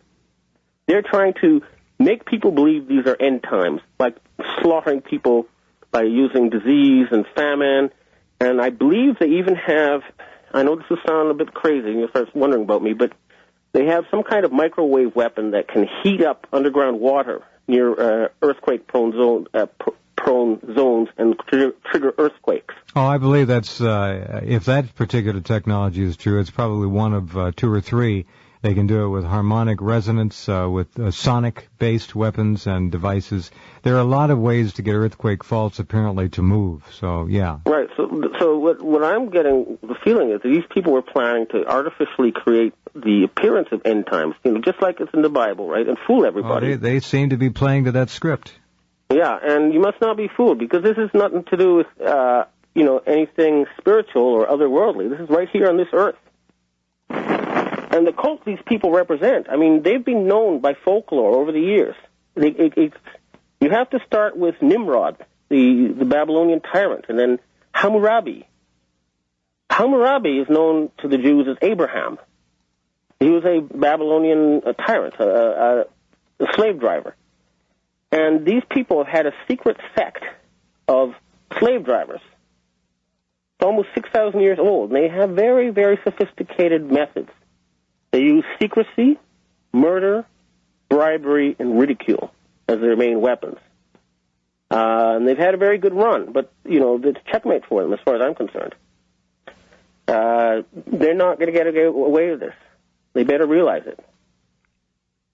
They're trying to make people believe these are end times, like slaughtering people by using disease and famine. And I believe they even have, I know this will sound a bit crazy, and you'll start wondering about me, but they have some kind of microwave weapon that can heat up underground water near earthquake-prone zones and trigger earthquakes. Oh, I believe that's, if that particular technology is true, it's probably one of 2 or 3 They can do it with harmonic resonance, with sonic-based weapons and devices. There are a lot of ways to get earthquake faults apparently to move. So, yeah. Right. So what I'm getting the feeling is that these people were planning to artificially create the appearance of end times, just like it's in the Bible, right, and fool everybody. They seem to be playing to that script. Yeah, and you must not be fooled, because this has nothing to do with, anything spiritual or otherworldly. This is right here on this earth. And the cult these people represent, I mean, they've been known by folklore over the years. You have to start with Nimrod, the Babylonian tyrant, and then Hammurabi. Hammurabi is known to the Jews as Abraham. He was a Babylonian tyrant, a slave driver. And these people have had a secret sect of slave drivers. It's almost 6,000 years old, and they have very, very sophisticated methods. They use secrecy, murder, bribery, and ridicule as their main weapons. And they've had a very good run, but, it's checkmate for them as far as I'm concerned. They're not going to get away with this. They better realize it.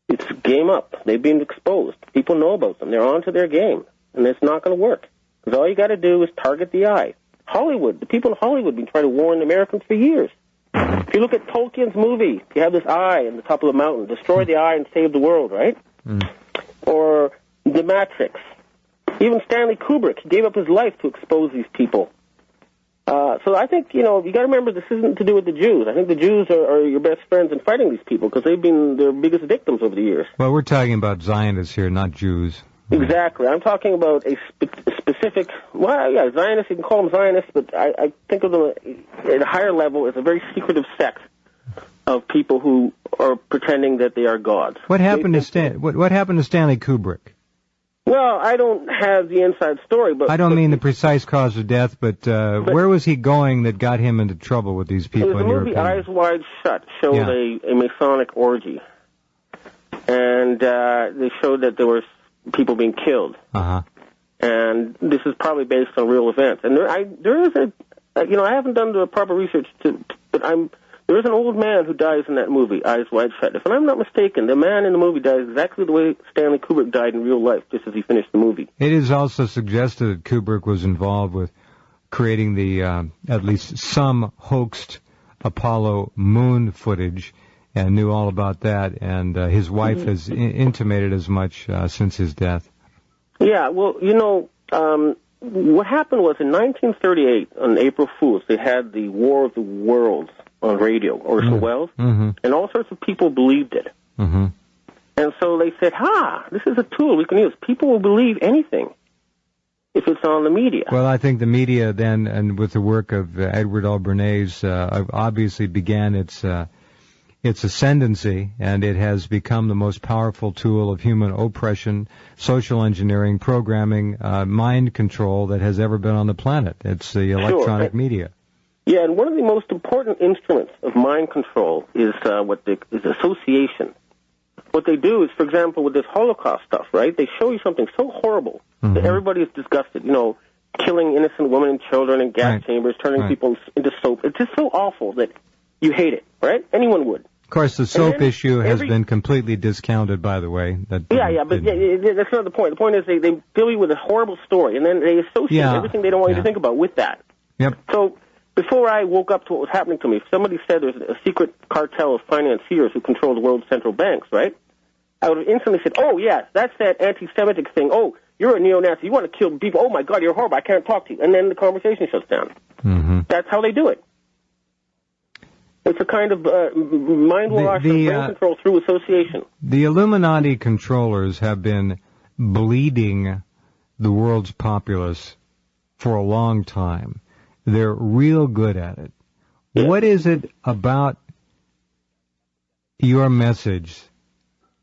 It's game up. They've been exposed. People know about them. They're on to their game, and it's not going to work. Because all you got to do is target the eye. Hollywood, the people in Hollywood have been trying to warn Americans for years. If you look at Tolkien's movie, you have this eye on the top of the mountain. Destroy the eye and save the world, right? Or The Matrix. Even Stanley Kubrick gave up his life to expose these people. So I think, you got to remember this isn't to do with the Jews. I think the Jews are your best friends in fighting these people because they've been their biggest victims over the years. Well, we're talking about Zionists here, not Jews. Exactly. I'm talking about a specific, Zionists, you can call them Zionists, but I think of them at a higher level as a very secretive sect of people who are pretending that they are gods. What happened to Stanley Kubrick? Well, I don't have the inside story, but I don't mean the precise cause of death, but where was he going that got him into trouble with these people? The movie Eyes Wide Shut showed a Masonic orgy, and they showed that there were people being killed. And this is probably based on real events. And there is I haven't done the proper research but there is an old man who dies in that movie, Eyes Wide Shut. If I'm not mistaken, the man in the movie dies exactly the way Stanley Kubrick died in real life, just as he finished the movie. It is also suggested that Kubrick was involved with creating the, at least some hoaxed Apollo moon footage and knew all about that, and his wife has intimated as much since his death. Yeah, well, what happened was in 1938, on April Fool's, they had the War of the Worlds on radio, Orson Welles, and all sorts of people believed it. And so they said, this is a tool we can use. People will believe anything if it's on the media. Well, I think the media then, and with the work of Edward L. Bernays, obviously began its ascendancy, and it has become the most powerful tool of human oppression, social engineering, programming, mind control that has ever been on the planet. It's the electronic media. Yeah, and one of the most important instruments of mind control is association. What they do is, for example, with this Holocaust stuff, right, they show you something so horrible that everybody is disgusted, killing innocent women and children in gas chambers, turning people into soap. It's just so awful that you hate it, right? Anyone would. Of course, the soap issue has been completely discounted, by the way. But that's not the point. The point is they fill you with a horrible story, and then they associate everything they don't want you to think about with that. Yep. So before I woke up to what was happening to me, if somebody said there's a secret cartel of financiers who control the world's central banks, right, I would have instantly said, oh, yes, that's that anti-Semitic thing. Oh, you're a neo-Nazi. You want to kill people. Oh, my God, you're horrible. I can't talk to you. And then the conversation shuts down. That's how they do it. It's a kind of mind wash of brain control through association. The Illuminati controllers have been bleeding the world's populace for a long time. They're real good at it. Yeah. What is it about your message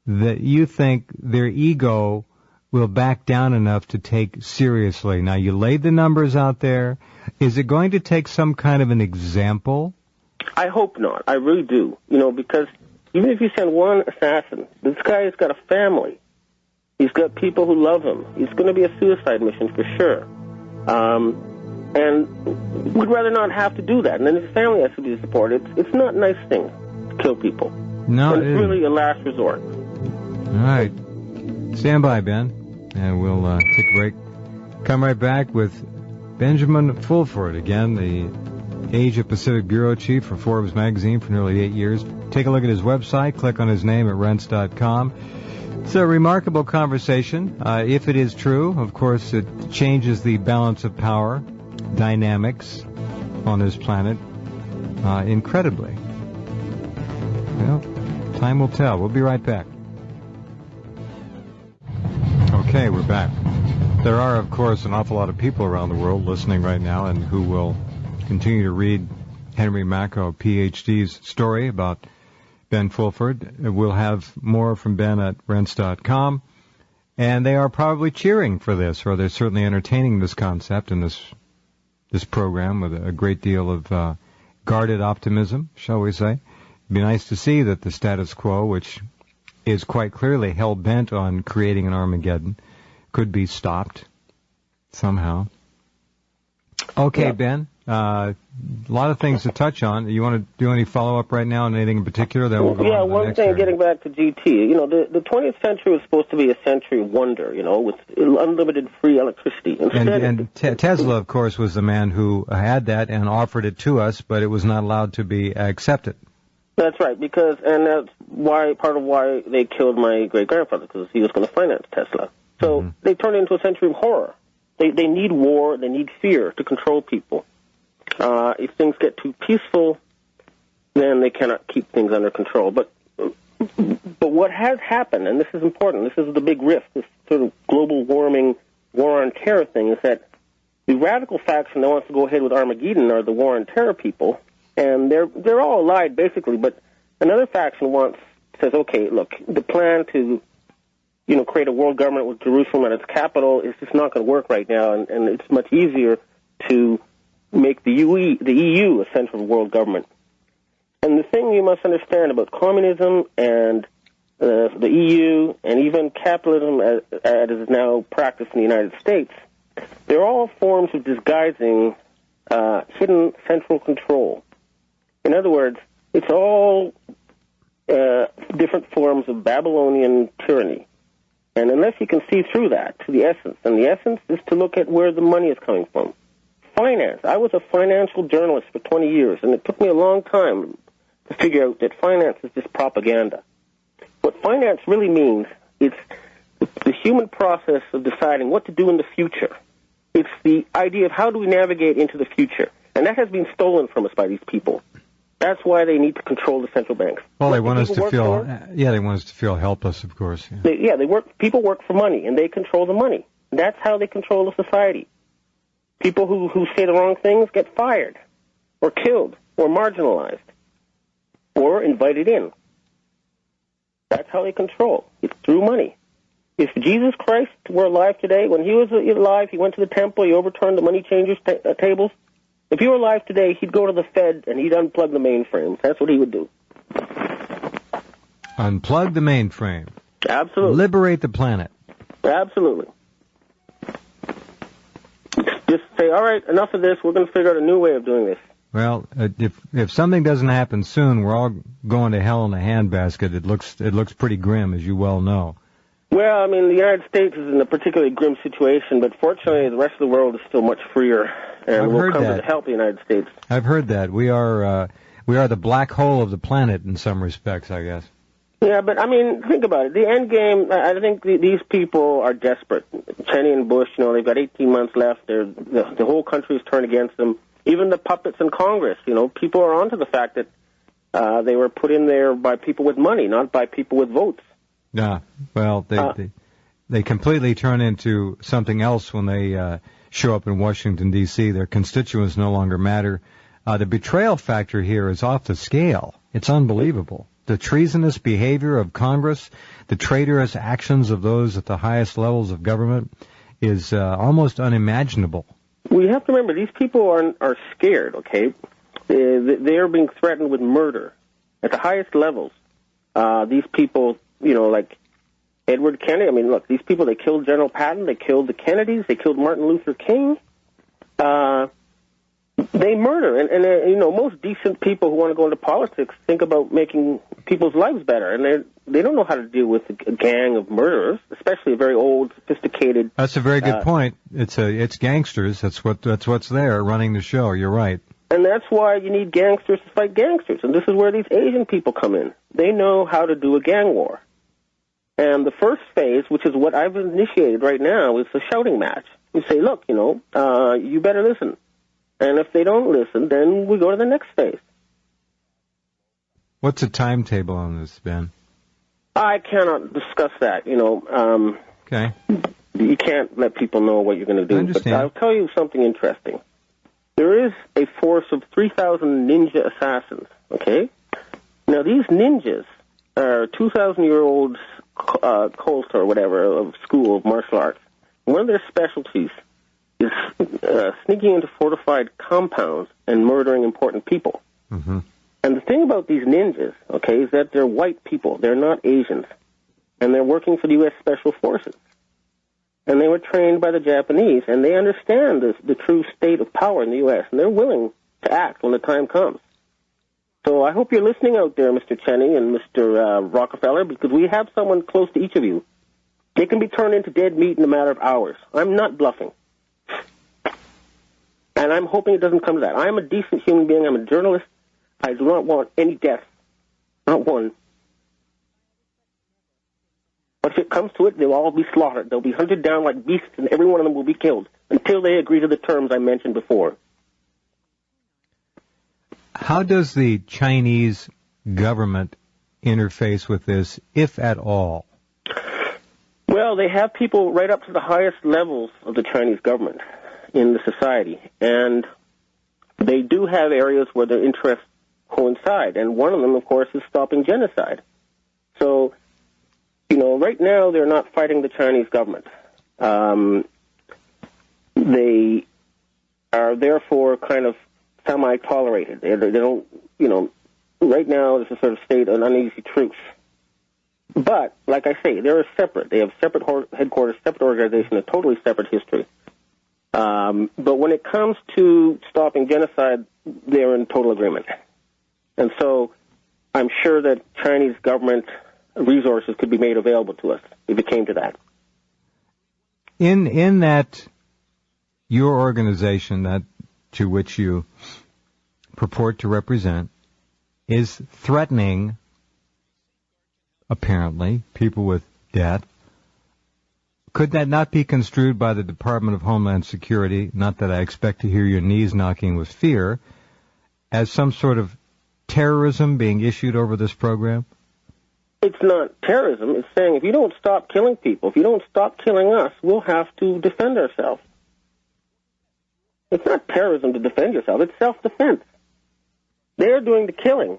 that you think their ego will back down enough to take seriously? Now, you laid the numbers out there. Is it going to take some kind of an example? I hope not. I really do. Because even if you send one assassin, this guy has got a family. He's got people who love him. He's going to be a suicide mission for sure. And we'd rather not have to do that. And then his family has to be supported. It's not a nice thing to kill people. No, and it's really a last resort. All right. Stand by, Ben, and we'll take a break. Come right back with Benjamin Fulford, again, the Asia Pacific Bureau Chief for Forbes magazine for nearly 8 years. Take a look at his website. Click on his name at Rense.com. It's a remarkable conversation. If it is true, of course, it changes the balance of power dynamics on this planet incredibly. Well, time will tell. We'll be right back. Okay, we're back. There are, of course, an awful lot of people around the world listening right now and who will continue to read Henry Macko, PhD's story about Ben Fulford. We'll have more from Ben at Rense.com. And they are probably cheering for this, or they're certainly entertaining this concept in this program with a great deal of guarded optimism, shall we say. It'd be nice to see that the status quo, which is quite clearly hell-bent on creating an Armageddon, could be stopped somehow. Okay, yeah. Ben, a lot of things to touch on. You want to do any follow-up right now on anything in particular? Then we'll go on to the one next thing, area. getting back to GT, the 20th century was supposed to be a century of wonder, with unlimited free electricity. And Tesla, of course, was the man who had that and offered it to us, but it was not allowed to be accepted. That's right, and that's part of why they killed my great-grandfather, because he was going to finance Tesla. So they turned it into a century of horror. They need war, they need fear to control people. If things get too peaceful, then they cannot keep things under control. But what has happened, and this is important, this is the big rift, this sort of global warming, war on terror thing, is that the radical faction that wants to go ahead with Armageddon are the war on terror people, and they're all allied basically. But another faction says, okay, look, the plan to create a world government with Jerusalem at its capital is just not going to work right now, and it's much easier to make the EU a central world government. And the thing you must understand about communism and the EU and even capitalism as it is now practiced in the United States, they're all forms of disguising hidden central control. In other words, it's all different forms of Babylonian tyranny. And unless you can see through that to the essence, and the essence is to look at where the money is coming from. Finance. I was a financial journalist for 20 years, and it took me a long time to figure out that finance is just propaganda. What finance really means, it's the human process of deciding what to do in the future. It's the idea of how do we navigate into the future. And that has been stolen from us by these people. That's why they need to control the central banks. Well, they want us to feel, they want us to feel helpless, of course. Yeah, people work for money, and they control the money. That's how they control the society. People who say the wrong things get fired, or killed, or marginalized, or invited in. That's how they control. It's through money. If Jesus Christ were alive today, when he was alive, he went to the temple, he overturned the money changers' tables. If he were alive today, he'd go to the Fed and he'd unplug the mainframe. That's what he would do. Unplug the mainframe. Absolutely. Liberate the planet. Absolutely. Just say, all right, enough of this. We're going to figure out a new way of doing this. Well, if something doesn't happen soon, we're all going to hell in a handbasket. It looks pretty grim, as you well know. Well, I mean, the United States is in a particularly grim situation, but fortunately, the rest of the world is still much freer, and we'll come to help the United States. I've heard that. We are the black hole of the planet in some respects, I guess. Yeah, but I mean, think about it. The end game. I think these people are desperate. Cheney and Bush, they've got 18 months left. The whole country is turned against them. Even the puppets in Congress. People are onto the fact that they were put in there by people with money, not by people with votes. Yeah, well, they completely turn into something else when they show up in Washington, D.C. Their constituents no longer matter. The betrayal factor here is off the scale. It's unbelievable. The treasonous behavior of Congress, the traitorous actions of those at the highest levels of government is almost unimaginable. We have to remember, these people are scared, okay? They are being threatened with murder at the highest levels. These people... like Edward Kennedy. I mean, look, these people, they killed General Patton, they killed the Kennedys, they killed Martin Luther King. They murder, and most decent people who want to go into politics think about making people's lives better, and they don't know how to deal with a gang of murderers, especially a very old, sophisticated. That's a very good point. It's gangsters. That's what's there running the show. You're right. And that's why you need gangsters to fight gangsters, and this is where these Asian people come in. They know how to do a gang war, and the first phase, which is what I've initiated right now, is the shouting match. You say, look, you better listen. And if they don't listen, then we go to the next phase. What's the timetable on this, Ben? I cannot discuss that, Okay. You can't let people know what you're going to do. I understand. But I'll tell you something interesting. There is a force of 3,000 ninja assassins, okay? Now, these ninjas are 2,000-year-old cult or whatever of school of martial arts. One of their specialties is sneaking into fortified compounds and murdering important people. Mm-hmm. And the thing about these ninjas, okay, is that they're white people. They're not Asians. And they're working for the U.S. Special Forces. And they were trained by the Japanese, and they understand the true state of power in the U.S., and they're willing to act when the time comes. So I hope you're listening out there, Mr. Cheney and Mr. Rockefeller, because we have someone close to each of you. They can be turned into dead meat in a matter of hours. I'm not bluffing. And I'm hoping it doesn't come to that. I'm a decent human being. I'm a journalist. I do not want any deaths. Not one. But if it comes to it, they'll all be slaughtered. They'll be hunted down like beasts, and every one of them will be killed until they agree to the terms I mentioned before. How does the Chinese government interface with this, if at all? Well, they have people right up to the highest levels of the Chinese government in the society, and they do have areas where their interests coincide, and one of them, of course, is stopping genocide. So, right now they're not fighting the Chinese government. They are therefore kind of semi-tolerated. They don't, right now there's a sort of state of uneasy truce. But, like I say, they're separate. They have separate headquarters, separate organization, a totally separate history. But when it comes to stopping genocide, they're in total agreement. And so I'm sure that Chinese government resources could be made available to us if it came to that. In that, your organization, that to which you purport to represent, is threatening, apparently, people with death. Could that not be construed by the Department of Homeland Security, not that I expect to hear your knees knocking with fear, as some sort of terrorism being issued over this program? It's not terrorism. It's saying if you don't stop killing people, if you don't stop killing us, we'll have to defend ourselves. It's not terrorism to defend yourself. It's self-defense. They're doing the killing.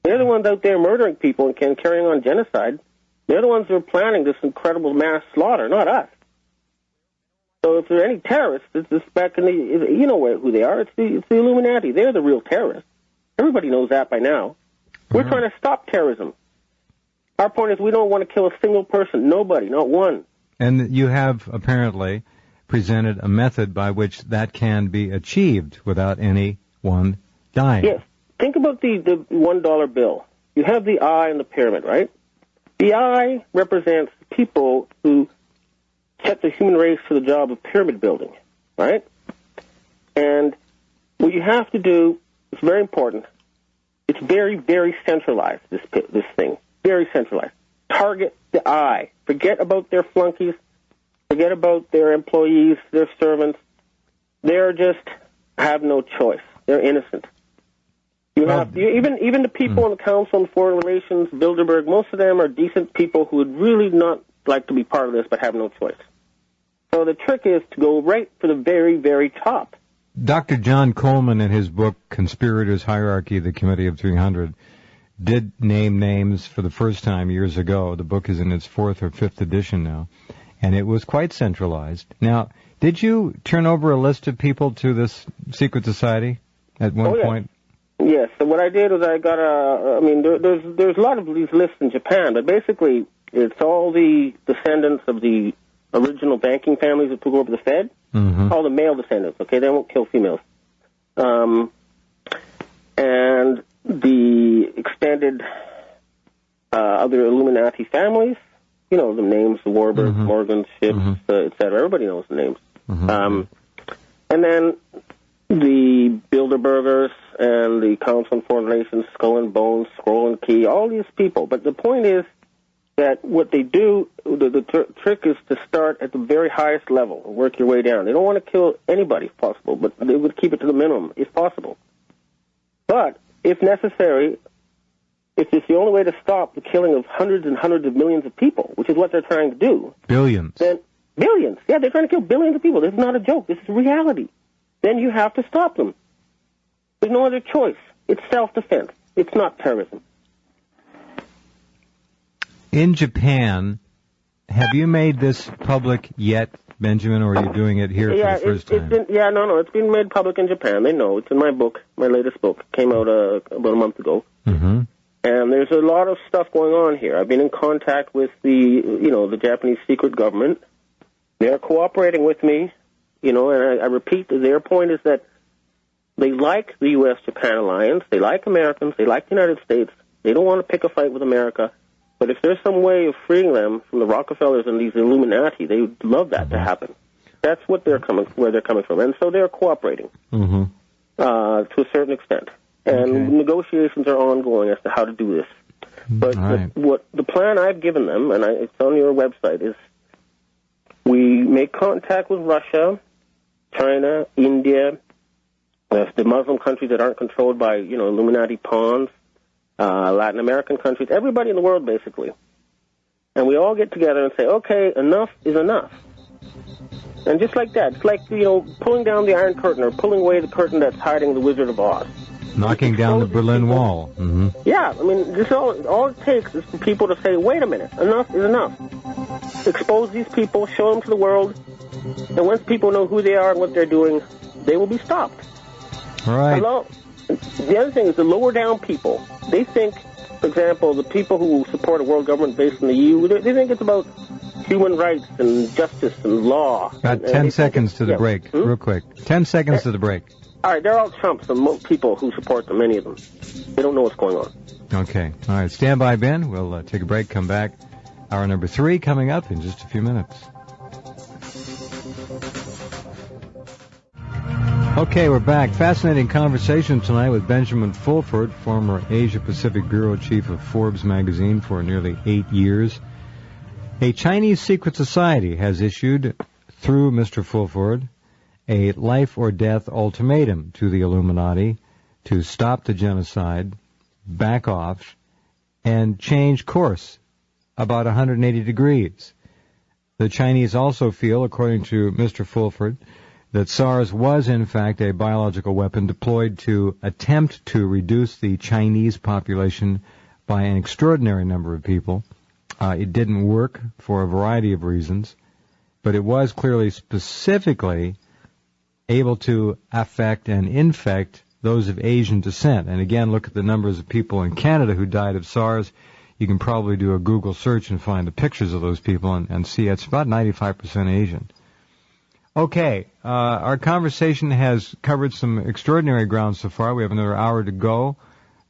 They're the ones out there murdering people and carrying on genocide. They're the ones who are planning this incredible mass slaughter, not us. So if there are any terrorists, it's back in the, who they are. It's the Illuminati. They're the real terrorists. Everybody knows that by now. We're trying to stop terrorism. Our point is we don't want to kill a single person. Nobody, not one. And you have apparently presented a method by which that can be achieved without anyone dying. Yes. Think about the $1 bill. You have the eye in the pyramid, right? The eye represents people who set the human race for the job of pyramid building, right? And what you have to do, it's very important, it's very, very centralized, this thing. Very centralized. Target the eye. Forget about their flunkies. Forget about their employees, their servants. They're just have no choice. They're innocent. Even the people on the Council on Foreign Relations, Bilderberg, most of them are decent people who would really not like to be part of this but have no choice. So the trick is to go right for the very, very top. Dr. John Coleman, in his book, Conspirators' Hierarchy, the Committee of 300, did name names for the first time years ago. The book is in its 4th or 5th edition now, and it was quite centralized. Now, did you turn over a list of people to this secret society at one point? Yes. So what I did was I got there's a lot of these lists in Japan, but basically it's all the descendants of the original banking families that took over the Fed. All the male descendants, okay? They won't kill females. And the extended other Illuminati families, you know, the names, the Warburgs, Morgans, Ships, et cetera. Everybody knows the names. And then the Bilderbergers and the Council on Foreign Relations, Skull and Bones, Scroll and Key, all these people. But the point is that what they do, the trick is to start at the very highest level and work your way down. They don't want to kill anybody if possible, but they would keep it to the minimum if possible. But if necessary, if it's the only way to stop the killing of hundreds and hundreds of millions of people, which is what they're trying to do. Billions. Then billions. Yeah, they're trying to kill billions of people. This is not a joke. This is reality. Then you have to stop them. There's no other choice. It's self-defense. It's not terrorism. In Japan, have you made this public yet, Benjamin, or are you doing it here for the first time? It's been made public in Japan. They know. It's in my book, my latest book. It came out about a month ago. And there's a lot of stuff going on here. I've been in contact with the Japanese secret government. They're cooperating with me, and I repeat, their point is that they like the U.S.-Japan alliance. They like Americans. They like the United States. They don't want to pick a fight with America. But if there's some way of freeing them from the Rockefellers and these Illuminati, they would love that to happen. That's where they're coming from. And so they're cooperating to a certain extent. And negotiations are ongoing as to how to do this. But the plan I've given them, and it's on your website, is we make contact with Russia, China, India, the Muslim countries that aren't controlled by, Illuminati pawns, Latin American countries, everybody in the world, basically. And we all get together and say, okay, enough is enough. And just like that, it's like, pulling down the Iron Curtain or pulling away the curtain that's hiding the Wizard of Oz. Knocking down the Berlin Wall. Yeah, I mean, this all it takes is for people to say, wait a minute, enough is enough. Expose these people, show them to the world, and once people know who they are and what they're doing, they will be stopped. All right. The other thing is the lower down people. They think, for example, the people who support a world government based in the EU, they think it's about human rights and justice and law. Got 10 seconds to the break, real quick. 10 seconds to the break. All right, they're all chumps, the people who support them, many of them. They don't know what's going on. Okay. All right, stand by, Ben. We'll take a break, come back. Hour number 3 coming up in just a few minutes. Okay, we're back. Fascinating conversation tonight with Benjamin Fulford, former Asia-Pacific Bureau Chief of Forbes magazine for nearly 8 years. A Chinese secret society has issued, through Mr. Fulford, a life-or-death ultimatum to the Illuminati to stop the genocide, back off, and change course about 180 degrees. The Chinese also feel, according to Mr. Fulford, that SARS was, in fact, a biological weapon deployed to attempt to reduce the Chinese population by an extraordinary number of people. It didn't work for a variety of reasons, but it was clearly specifically able to affect and infect those of Asian descent. And again, look at the numbers of people in Canada who died of SARS. You can probably do a Google search and find the pictures of those people and see it's about 95% Asian. Okay, our conversation has covered some extraordinary ground so far. We have another hour to go.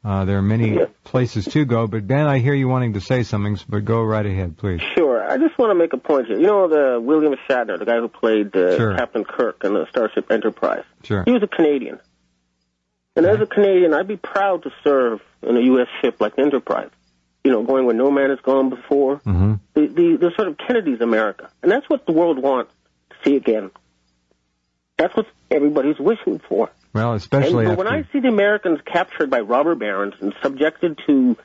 There are many places to go, but Ben, I hear you wanting to say something, but go right ahead, please. Sure. I just want to make a point here. You know the William Shatner, the guy who played Captain Kirk in the Starship Enterprise? Sure. He was a Canadian. And as a Canadian, I'd be proud to serve in a U.S. ship like Enterprise, going where no man has gone before. The sort of Kennedy's America. And that's what the world wants to see again. That's what everybody's wishing for. Well, especially when I see the Americans captured by robber barons and subjected to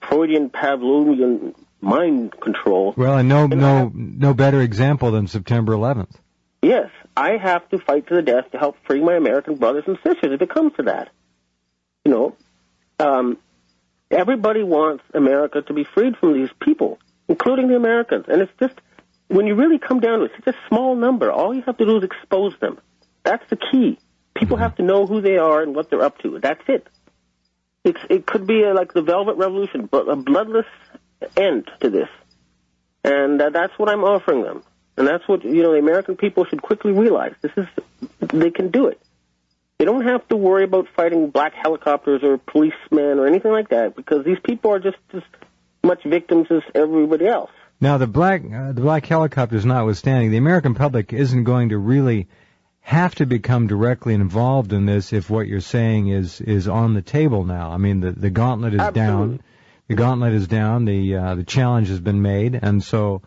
Freudian Pavlovian mind control. Well, and no better example than September 11th. Yes, I have to fight to the death to help free my American brothers and sisters if it comes to that. Everybody wants America to be freed from these people, including the Americans. And it's just, when you really come down to it, it's such a small number. All you have to do is expose them. That's the key. People have to know who they are and what they're up to. That's it. It could be like the Velvet Revolution, but a bloodless end to this. And that's what I'm offering them. And that's what, the American people should quickly realize. They can do it. They don't have to worry about fighting black helicopters or policemen or anything like that, because these people are just as much victims as everybody else. Now, the black helicopters notwithstanding, the American public isn't going to really have to become directly involved in this if what you're saying is on the table now. I mean, the gauntlet is down. The gauntlet is down. The challenge has been made, and so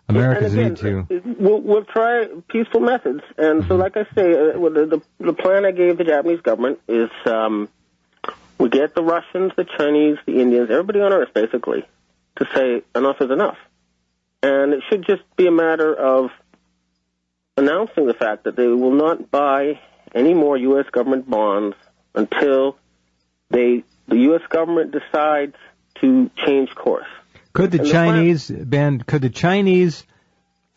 Americans need to. We'll try peaceful methods, and so, like I say, the plan I gave the Japanese government is we get the Russians, the Chinese, the Indians, everybody on Earth, basically, to say enough is enough. And it should just be a matter of announcing the fact that they will not buy any more U.S. government bonds until the U.S. government decides to change course. Could the Chinese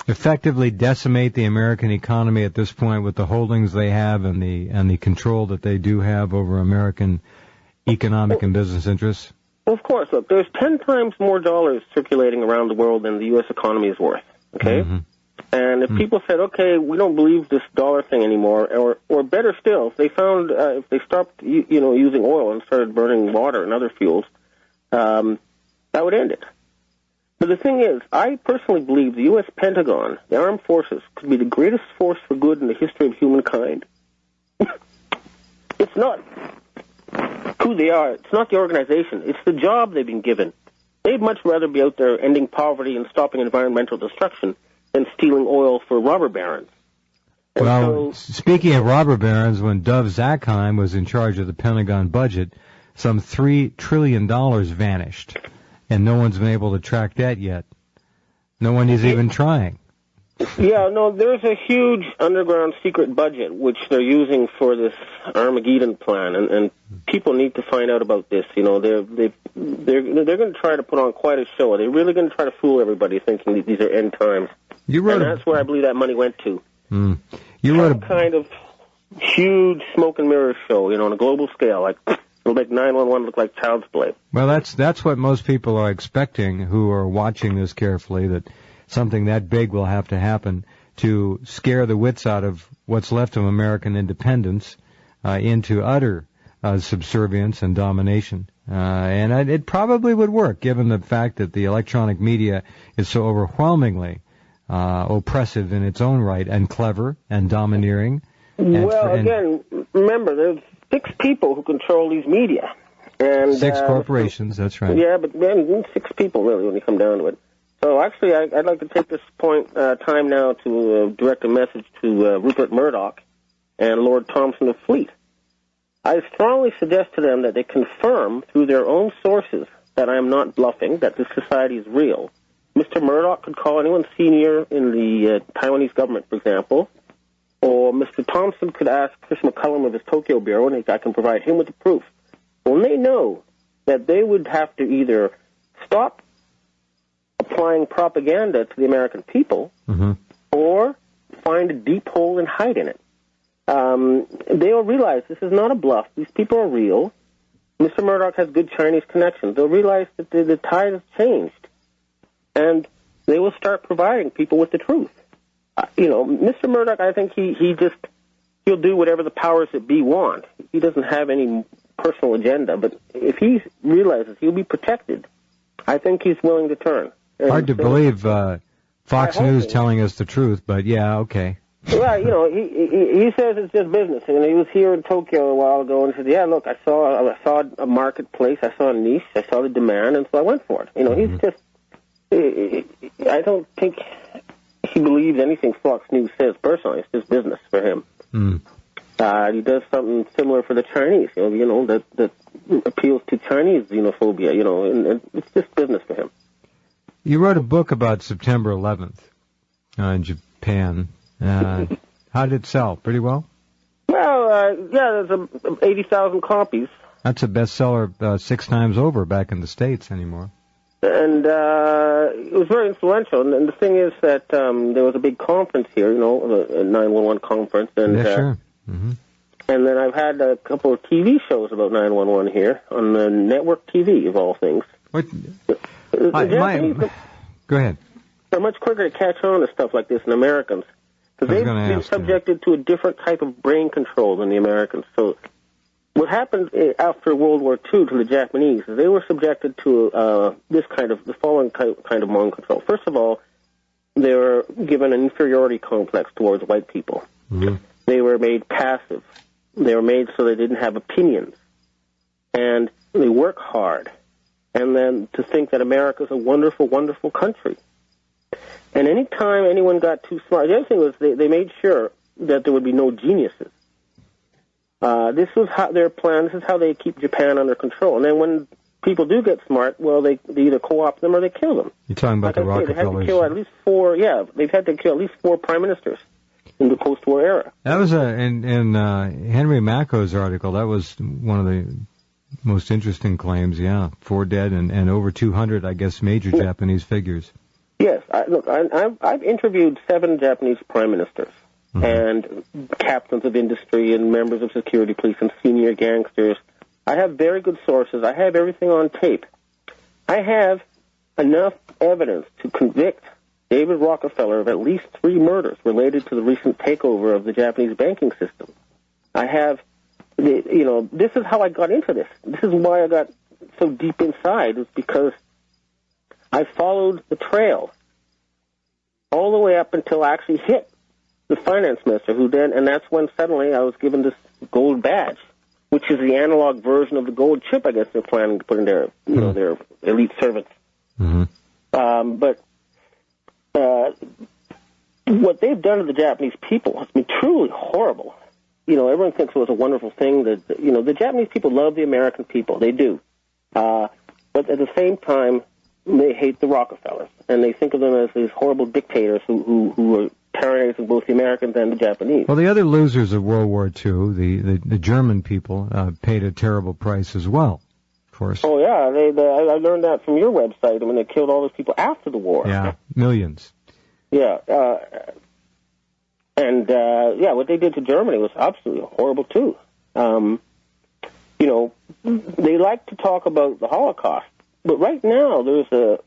effectively decimate the American economy at this point with the holdings they have and the control that they do have over American economic and business interests? Well, of course. Look, there's 10 times more dollars circulating around the world than the U.S. economy is worth, okay? Mm-hmm. And if people said, okay, we don't believe this dollar thing anymore, or better still, if they stopped, using oil and started burning water and other fuels, that would end it. But the thing is, I personally believe the U.S. Pentagon, the armed forces, could be the greatest force for good in the history of humankind. It's not who they are. It's not the organization. It's the job they've been given. They'd much rather be out there ending poverty and stopping environmental destruction than stealing oil for robber barons. Well, speaking of robber barons, when Dov Zakheim was in charge of the Pentagon budget, some $3 trillion vanished, and no one's been able to track that yet. No one is even trying. Yeah, no, there's a huge underground secret budget which they're using for this Armageddon plan, and people need to find out about this. They're going to try to put on quite a show. They're really going to try to fool everybody, thinking that these are end times. And that's where I believe that money went to. Some kind of huge smoke and mirrors show, on a global scale, like it'll make 911 look like child's play. Well, that's what most people are expecting who are watching this carefully, that something that big will have to happen to scare the wits out of what's left of American independence into utter subservience and domination. And it probably would work, given the fact that the electronic media is so overwhelmingly oppressive in its own right, and clever and domineering. Again, remember, there's 6 people who control these media. And 6 corporations, that's right. Yeah, but then 6 people, really, when you come down to it. So actually, I'd like to take this time now to direct a message to Rupert Murdoch and Lord Thompson of Fleet. I strongly suggest to them that they confirm through their own sources that I am not bluffing, that this society is real. Mr. Murdoch could call anyone senior in the Taiwanese government, for example, or Mr. Thompson could ask Chris McCullum of his Tokyo Bureau, and I can provide him with the proof. When they know that they would have to either stop applying propaganda to the American people, or find a deep hole and hide in it. They'll realize this is not a bluff. These people are real. Mr. Murdoch has good Chinese connections. They'll realize that the tide has changed, and they will start providing people with the truth. Mr. Murdoch, I think he'll do whatever the powers that be want. He doesn't have any personal agenda, but if he realizes he'll be protected, I think he's willing to turn. Hard to believe Fox News telling us the truth, but yeah, okay. Well, he says it's just business. And he was here in Tokyo a while ago and said, yeah, look, I saw a marketplace, I saw a niche, I saw the demand, and so I went for it. He's just, I don't think he believes anything Fox News says personally. It's just business for him. He does something similar for the Chinese, that appeals to Chinese xenophobia, and it's just business for him. You wrote a book about September 11th in Japan. How did it sell? Pretty well? Well, there's 80,000 copies. That's a bestseller 6 times over back in the States anymore. And it was very influential. And the thing is that there was a big conference here, a 911 conference. And, yeah, sure. And then I've had a couple of TV shows about 911 here on the network TV, of all things. Go ahead. are much quicker to catch on to stuff like this than Americans. Because they've been subjected to a different type of brain control than the Americans. So what happened after World War II to the Japanese is they were subjected to the following kind of mind control. First of all, they were given an inferiority complex towards white people. Mm-hmm. They were made passive. They were made so they didn't have opinions. And they work hard. And then to think that America's a wonderful, wonderful country. And any time anyone got too smart, the other thing was they made sure that there would be no geniuses. This was their plan. This is how they keep Japan under control. And then when people do get smart, well, they either co-opt them or they kill them. You're talking about the Rockefellers. They had to kill at least they've had to kill at least 4 prime ministers in the post-war era. That was in Henry Mako's article. That was one of the most interesting claims. Yeah, 4 dead and over 200, I guess, major Japanese figures. Yes, I've interviewed 7 Japanese prime ministers and captains of industry and members of security police and senior gangsters. I have very good sources. I have everything on tape. I have enough evidence to convict David Rockefeller of at least 3 murders related to the recent takeover of the Japanese banking system. I have, this is how I got into this. This is why I got so deep inside, is because I followed the trail all the way up until I actually hit the finance minister, and that's when suddenly I was given this gold badge, which is the analog version of the gold chip, I guess they're planning to put in their, their elite servants. Mm-hmm. But what they've done to the Japanese people has been truly horrible. Everyone thinks it was a wonderful thing that, the Japanese people love the American people. They do. But at the same time, they hate the Rockefellers, and they think of them as these horrible dictators who are terrorizing both the Americans and the Japanese. Well, the other losers of World War II, the German people, paid a terrible price as well, of course. Oh, yeah. I learned that from your website. I mean, they killed all those people after the war. Yeah, millions. Yeah. What they did to Germany was absolutely horrible, too. They like to talk about the Holocaust. But right now, there's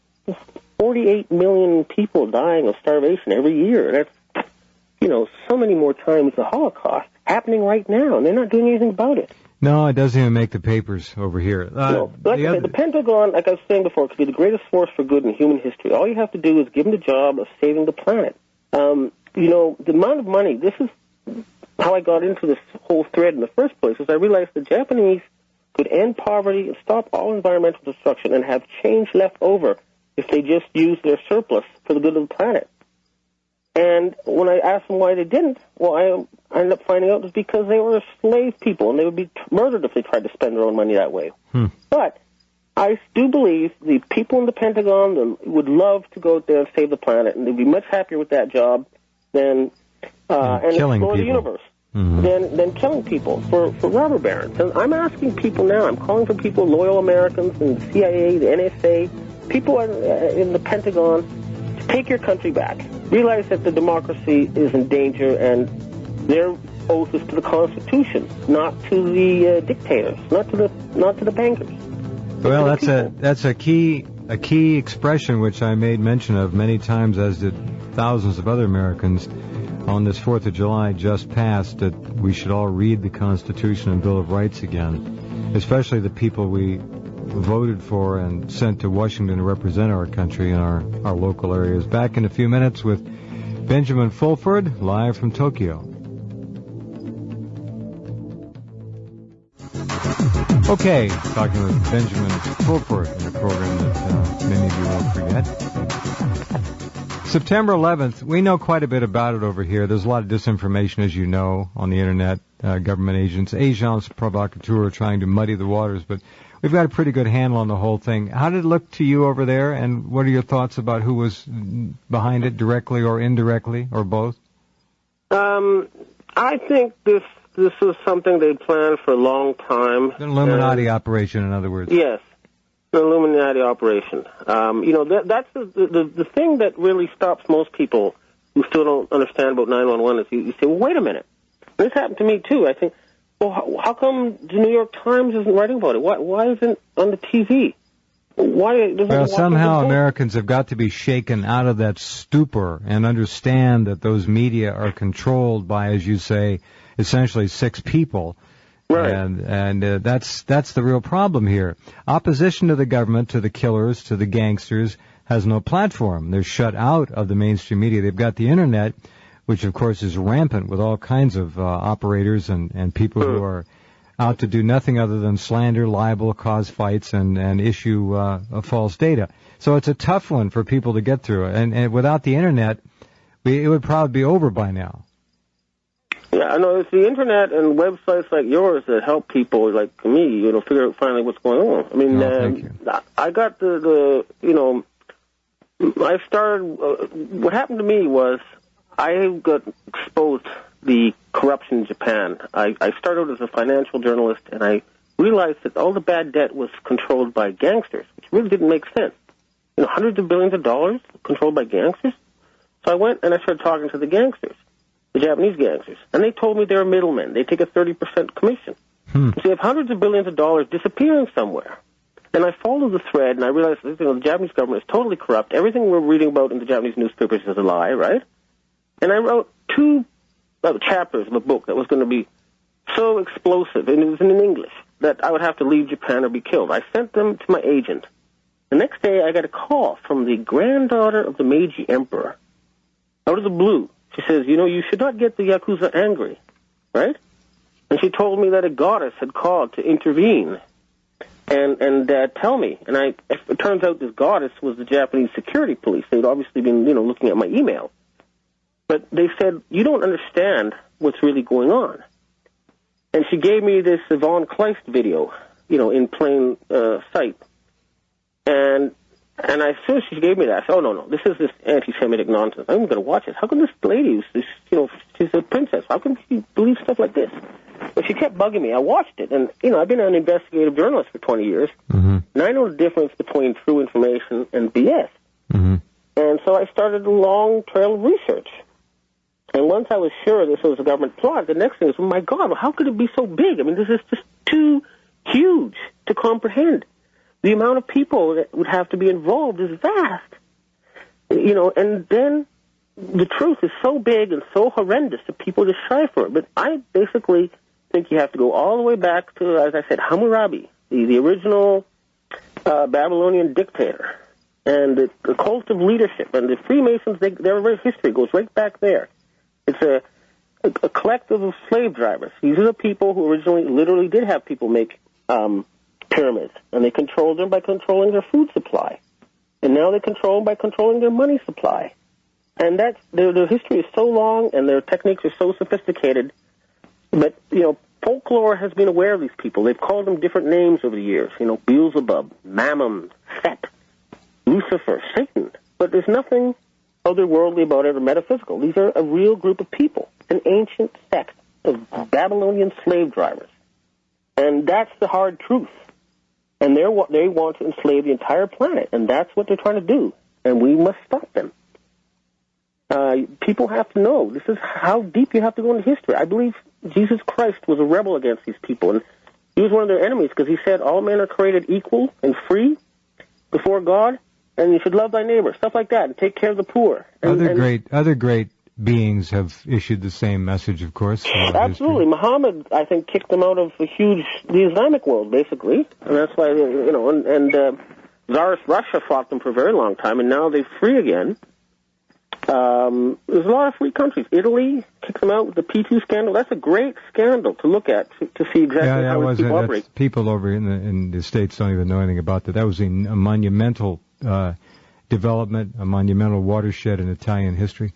48 million people dying of starvation every year. That's, so many more times the Holocaust happening right now, and they're not doing anything about it. No, it doesn't even make the papers over here. The Pentagon, like I was saying before, could be the greatest force for good in human history. All you have to do is give them the job of saving the planet. The amount of money, this is how I got into this whole thread in the first place, is I realized the Japanese could end poverty and stop all environmental destruction and have change left over if they just used their surplus for the good of the planet. And when I asked them why they didn't, well, I ended up finding out it was because they were slave people and they would be murdered if they tried to spend their own money that way. But I do believe the people in the Pentagon would love to go out there and save the planet, and they'd be much happier with that job than and explore the universe. Than killing people for robber barons. And I'm asking people now, I'm calling for people, loyal Americans in the CIA, the NSA, people in the Pentagon, to take your country back. Realize that the democracy is in danger, and their oath is to the Constitution, not to the dictators, not to the bankers. Well, that's a key expression which I made mention of many times, as did thousands of other Americans on this 4th of July just passed, that we should all read the Constitution and Bill of Rights again, especially the people we voted for and sent to Washington to represent our country in our local areas. Back in a few minutes with Benjamin Fulford, live from Tokyo. Okay, talking with Benjamin Fulford in a program that many of you won't forget. September 11th, we know quite a bit about it over here. There's a lot of disinformation, as you know, on the Internet. Government agents, agents provocateurs, trying to muddy the waters, but we've got a pretty good handle on the whole thing. How did it look to you over there, and what are your thoughts about who was behind it, directly or indirectly, or both? I think this was something they planned for a long time. An Illuminati operation, in other words. Yes. An Illuminati operation. That's the thing that really stops most people who still don't understand about 911 is you say, well, wait a minute. This happened to me, too. I think, well, how come the New York Times isn't writing about it? Why isn't it on the TV? Why? Well, somehow Americans have got to be shaken out of that stupor and understand that those media are controlled by, as you say, essentially 6 people. Right. And that's the real problem here. Opposition to the government, to the killers, to the gangsters, has no platform. They're shut out of the mainstream media. They've got the Internet, which, of course, is rampant with all kinds of operators and people who are out to do nothing other than slander, libel, cause fights, and issue false data. So it's a tough one for people to get through. And without the Internet, it would probably be over by now. Yeah, I know. It's the Internet and websites like yours that help people like me, figure out finally what's going on. I mean, thank you. I got I started, what happened to me was I got exposed to the corruption in Japan. I started as a financial journalist, and I realized that all the bad debt was controlled by gangsters, which really didn't make sense. Hundreds of billions of dollars controlled by gangsters. So I went and I started talking to the gangsters, the Japanese gangsters, and they told me they were middlemen. They take a 30% commission. So you have hundreds of billions of dollars disappearing somewhere. And I followed the thread, and I realized the Japanese government is totally corrupt. Everything we're reading about in the Japanese newspapers is a lie, right? And I wrote 2 chapters of a book that was going to be so explosive, and it was in English, that I would have to leave Japan or be killed. I sent them to my agent. The next day, I got a call from the granddaughter of the Meiji Emperor, out of the blue. She says, you should not get the Yakuza angry, right? And she told me that a goddess had called to intervene and tell me. And it turns out this goddess was the Japanese security police. They'd obviously been, looking at my email. But they said, you don't understand what's really going on. And she gave me this Yvonne Kleist video, in plain sight. And as soon as she gave me that, I said, oh, no, this is this anti-Semitic nonsense. I'm going to watch it. How can this lady, she's a princess, how can she believe stuff like this? But she kept bugging me. I watched it, and, I've been an investigative journalist for 20 years, and I know the difference between true information and BS. And so I started a long trail of research. And once I was sure this was a government plot, the next thing was, oh, my God, how could it be so big? I mean, this is just too huge to comprehend. The amount of people that would have to be involved is vast. And then the truth is so big and so horrendous that people decipher it. But I basically think you have to go all the way back to, as I said, Hammurabi, the original Babylonian dictator, and the cult of leadership. And the Freemasons, their history goes right back there. It's a collective of slave drivers. These are the people who originally literally did have people make pyramids, and they controlled them by controlling their food supply. And now they control them by controlling their money supply. And their history is so long, and their techniques are so sophisticated. But, folklore has been aware of these people. They've called them different names over the years. Beelzebub, Mammon, Set, Lucifer, Satan. But there's nothing otherworldly about it or metaphysical. These are a real group of people, an ancient sect of Babylonian slave drivers. And that's the hard truth. And they want to enslave the entire planet, and that's what they're trying to do. And we must stop them. People have to know. This is how deep you have to go into history. I believe Jesus Christ was a rebel against these people, and he was one of their enemies because he said all men are created equal and free before God, and you should love thy neighbor, stuff like that, and take care of the poor. Other great beings have issued the same message, of course. Absolutely. Muhammad, I think, kicked them out of the Islamic world, basically. And that's why, Tsarist Russia fought them for a very long time, and now they're free again. There's a lot of free countries. Italy kicked them out with the P2 scandal. That's a great scandal to look at, to see exactly how these people operate. People over in the States don't even know anything about that. That was a monumental development, a monumental watershed in Italian history.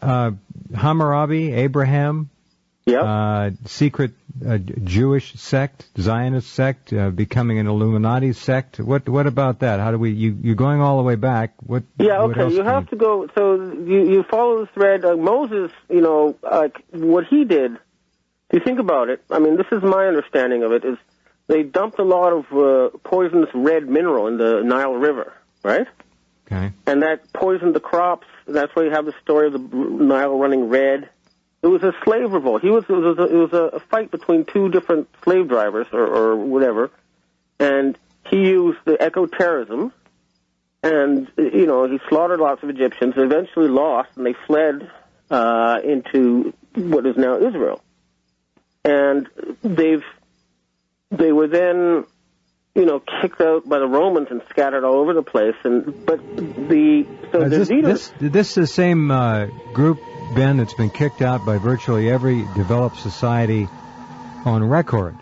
Hammurabi, Abraham, secret Jewish sect, Zionist sect, becoming an Illuminati sect. What about that? How do you're going all the way back. What else you have to go, so you follow the thread. Moses, what he did, if you think about it, I mean, this is my understanding of it, is they dumped a lot of poisonous red mineral in the Nile River, right? Okay. And that poisoned the crops. That's why you have the story of the Nile running red. It was a slave revolt. It was a fight between 2 different slave drivers or whatever. And he used the eco-terrorism, and, you know, he slaughtered lots of Egyptians, eventually lost, and they fled into what is now Israel. And they were then, you know, kicked out by the Romans and scattered all over the place. This is the same group, Ben, that's been kicked out by virtually every developed society on record.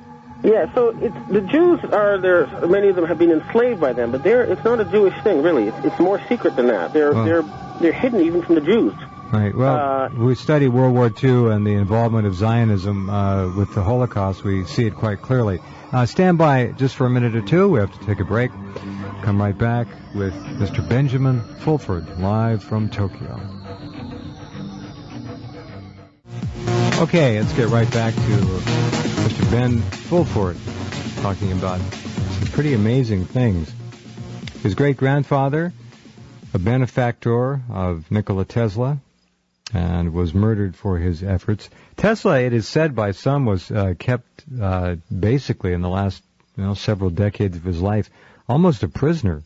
Yeah, so the Jews are there. Many of them have been enslaved by them, but it's not a Jewish thing, really. It's more secret than that. They're hidden even from the Jews. Right. Well, we study World War II and the involvement of Zionism with the Holocaust. We see it quite clearly. Stand by just for a minute or two. We have to take a break. Come right back with Mr. Benjamin Fulford, live from Tokyo. Okay, let's get right back to Mr. Ben Fulford talking about some pretty amazing things. His great-grandfather, a benefactor of Nikola Tesla, and was murdered for his efforts. Tesla, it is said by some, was kept basically in the last several decades of his life almost a prisoner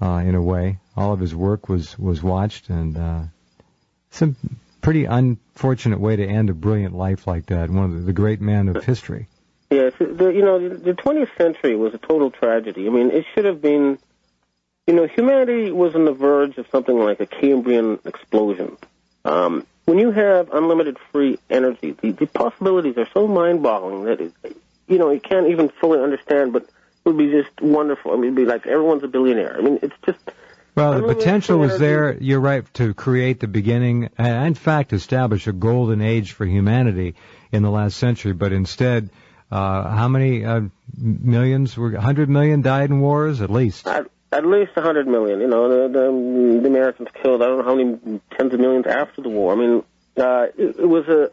in a way. All of his work was watched, and some pretty unfortunate way to end a brilliant life like that. One of the great men of history. Yes, the 20th century was a total tragedy. I mean, it should have been. Humanity was on the verge of something like a Cambrian explosion. When you have unlimited free energy, the possibilities are so mind-boggling that you can't even fully understand. But it would be just wonderful. I mean, it'd be like everyone's a billionaire. I mean, it's just. Well, the potential was there, you're right, to create the beginning, and in fact establish a golden age for humanity in the last century, but instead, how many millions? 100 million died in wars, at least? At least 100 million. The Americans killed, I don't know how many tens of millions after the war. I mean, it was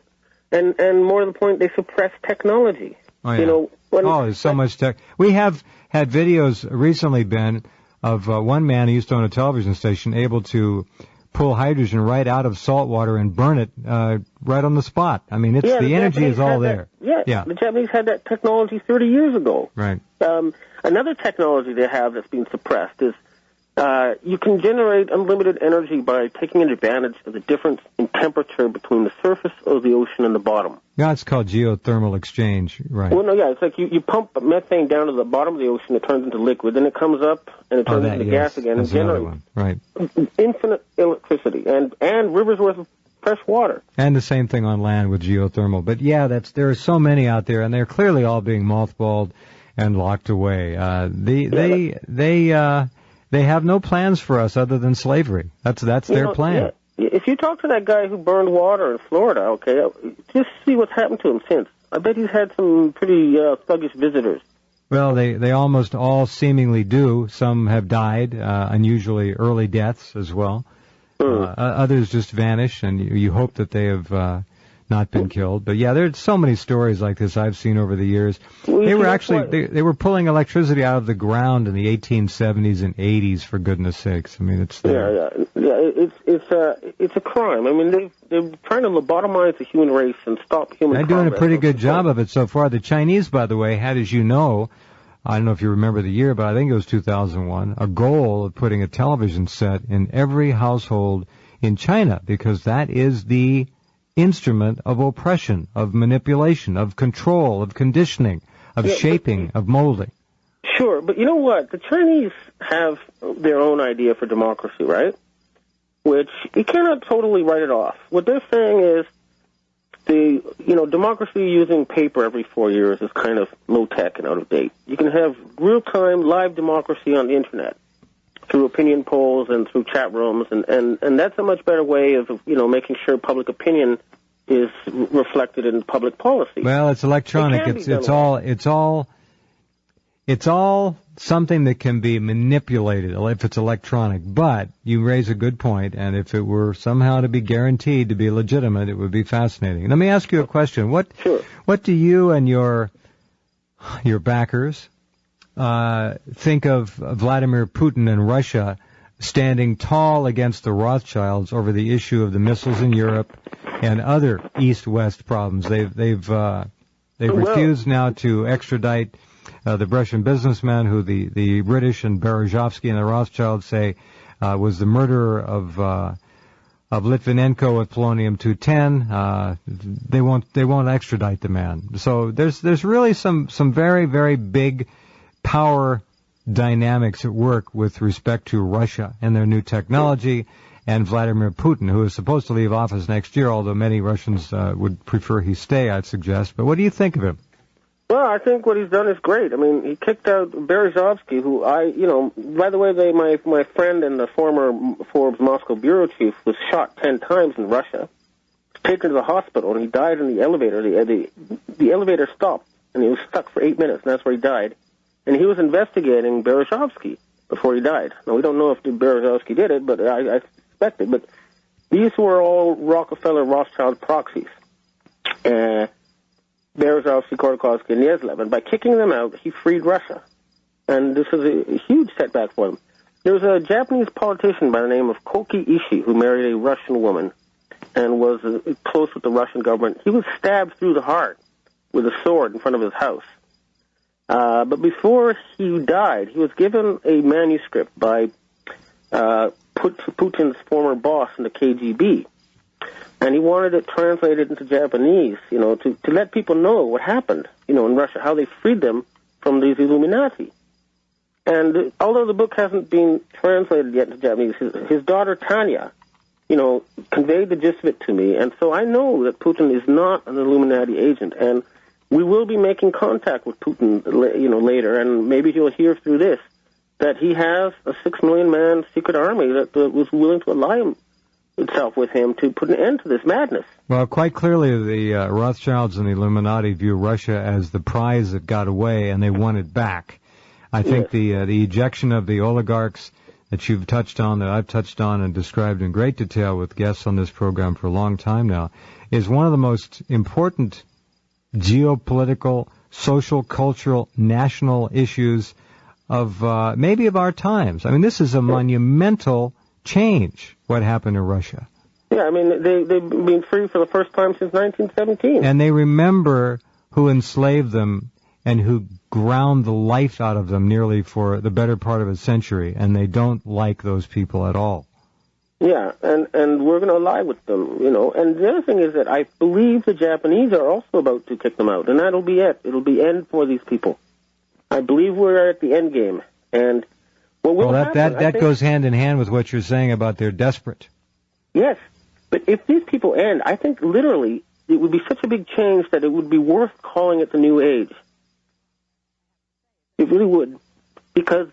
and more to the point, they suppressed technology. Oh, yeah. There's so much tech. We have had videos recently, Ben, of one man who used to own a television station able to pull hydrogen right out of salt water and burn it right on the spot. I mean, the energy is all there. Yeah, the Japanese had that technology 30 years ago. Right. Another technology they have that's being suppressed is you can generate unlimited energy by taking advantage of the difference in temperature between the surface of the ocean and the bottom. Yeah, it's called geothermal exchange, right? Well, no, yeah, it's like you pump methane down to the bottom of the ocean, it turns into liquid, then it comes up and it turns into gas again and generates right. infinite electricity and rivers worth of fresh water. And the same thing on land with geothermal. But yeah, there are so many out there, and they're clearly all being mothballed and locked away. They have no plans for us other than slavery. That's their plan. Yeah. If you talk to that guy who burned water in Florida, okay, just see what's happened to him since. I bet he's had some pretty thuggish visitors. Well, they almost all seemingly do. Some have died, unusually early deaths as well. Others just vanish, and you hope that they have not been killed. But yeah, there's so many stories like this I've seen over the years. They were actually they were pulling electricity out of the ground in the 1870s and 80s, for goodness sakes. I mean, it's there. Yeah. It's a crime. I mean, they're trying to lobotomize the human race and stop human. They're doing a pretty good job of it so far. The Chinese, by the way, had, as you know, I don't know if you remember the year, but I think it was 2001, a goal of putting a television set in every household in China, because that is the instrument of oppression, of manipulation, of control, of conditioning, of shaping, of molding. Sure, but you know what? The Chinese have their own idea for democracy, right? Which you cannot totally write it off. What they're saying is democracy using paper every 4 years is kind of low-tech and out of date. You can have real-time live democracy on the Internet through opinion polls and through chat rooms, and that's a much better way of making sure public opinion is reflected in public policy. Well, it's electronic. It's all something that can be manipulated if it's electronic. But you raise a good point, and if it were somehow to be guaranteed to be legitimate, it would be fascinating. Let me ask you a question. What do you and your backers think of Vladimir Putin and Russia standing tall against the Rothschilds over the issue of the missiles in Europe and other East-West problems? They've refused now to extradite the Russian businessman who the British and Berezovsky and the Rothschilds say was the murderer of Litvinenko with polonium-210. They won't extradite the man. So there's really some very, very big power dynamics at work with respect to Russia and their new technology, and Vladimir Putin, who is supposed to leave office next year, although many Russians would prefer he stay, I'd suggest. But what do you think of him? Well, I think what he's done is great. I mean, he kicked out Berezovsky, who by the way, my friend and the former Forbes Moscow bureau chief was shot 10 times in Russia, taken to the hospital, and he died in the elevator. The elevator stopped, and he was stuck for 8 minutes, and that's where he died. And he was investigating Berezovsky before he died. Now, we don't know if Berezovsky did it, but I suspect it. But these were all Rockefeller Rothschild proxies. Berezovsky, Khodorkovsky, and Yezlev. And by kicking them out, he freed Russia. And this is a huge setback for them. There was a Japanese politician by the name of Koki Ishii who married a Russian woman and was close with the Russian government. He was stabbed through the heart with a sword in front of his house. But before he died, he was given a manuscript by Putin's former boss in the KGB. And he wanted it translated into Japanese, to let people know what happened, in Russia, how they freed them from these Illuminati. And although the book hasn't been translated yet into Japanese, his daughter Tanya, conveyed the gist of it to me. And so I know that Putin is not an Illuminati agent. And we will be making contact with Putin, later, and maybe he'll hear through this that he has a 6 million man secret army that was willing to ally itself with him to put an end to this madness. Well, quite clearly, the Rothschilds and the Illuminati view Russia as the prize that got away, and they want it back. I think the ejection of the oligarchs that you've touched on, that I've touched on and described in great detail with guests on this program for a long time now, is one of the most important geopolitical, social, cultural, national issues of maybe of our times. I mean, this is a monumental change, what happened in Russia. Yeah, I mean, they've been free for the first time since 1917. And they remember who enslaved them and who ground the life out of them nearly for the better part of a century, and they don't like those people at all. Yeah, and we're going to ally with them, And the other thing is that I believe the Japanese are also about to kick them out, and that'll be it. It'll be end for these people. I believe we're at the end game, and that goes hand in hand with what you're saying about they're desperate. Yes, but if these people end, I think literally it would be such a big change that it would be worth calling it the New Age. It really would, because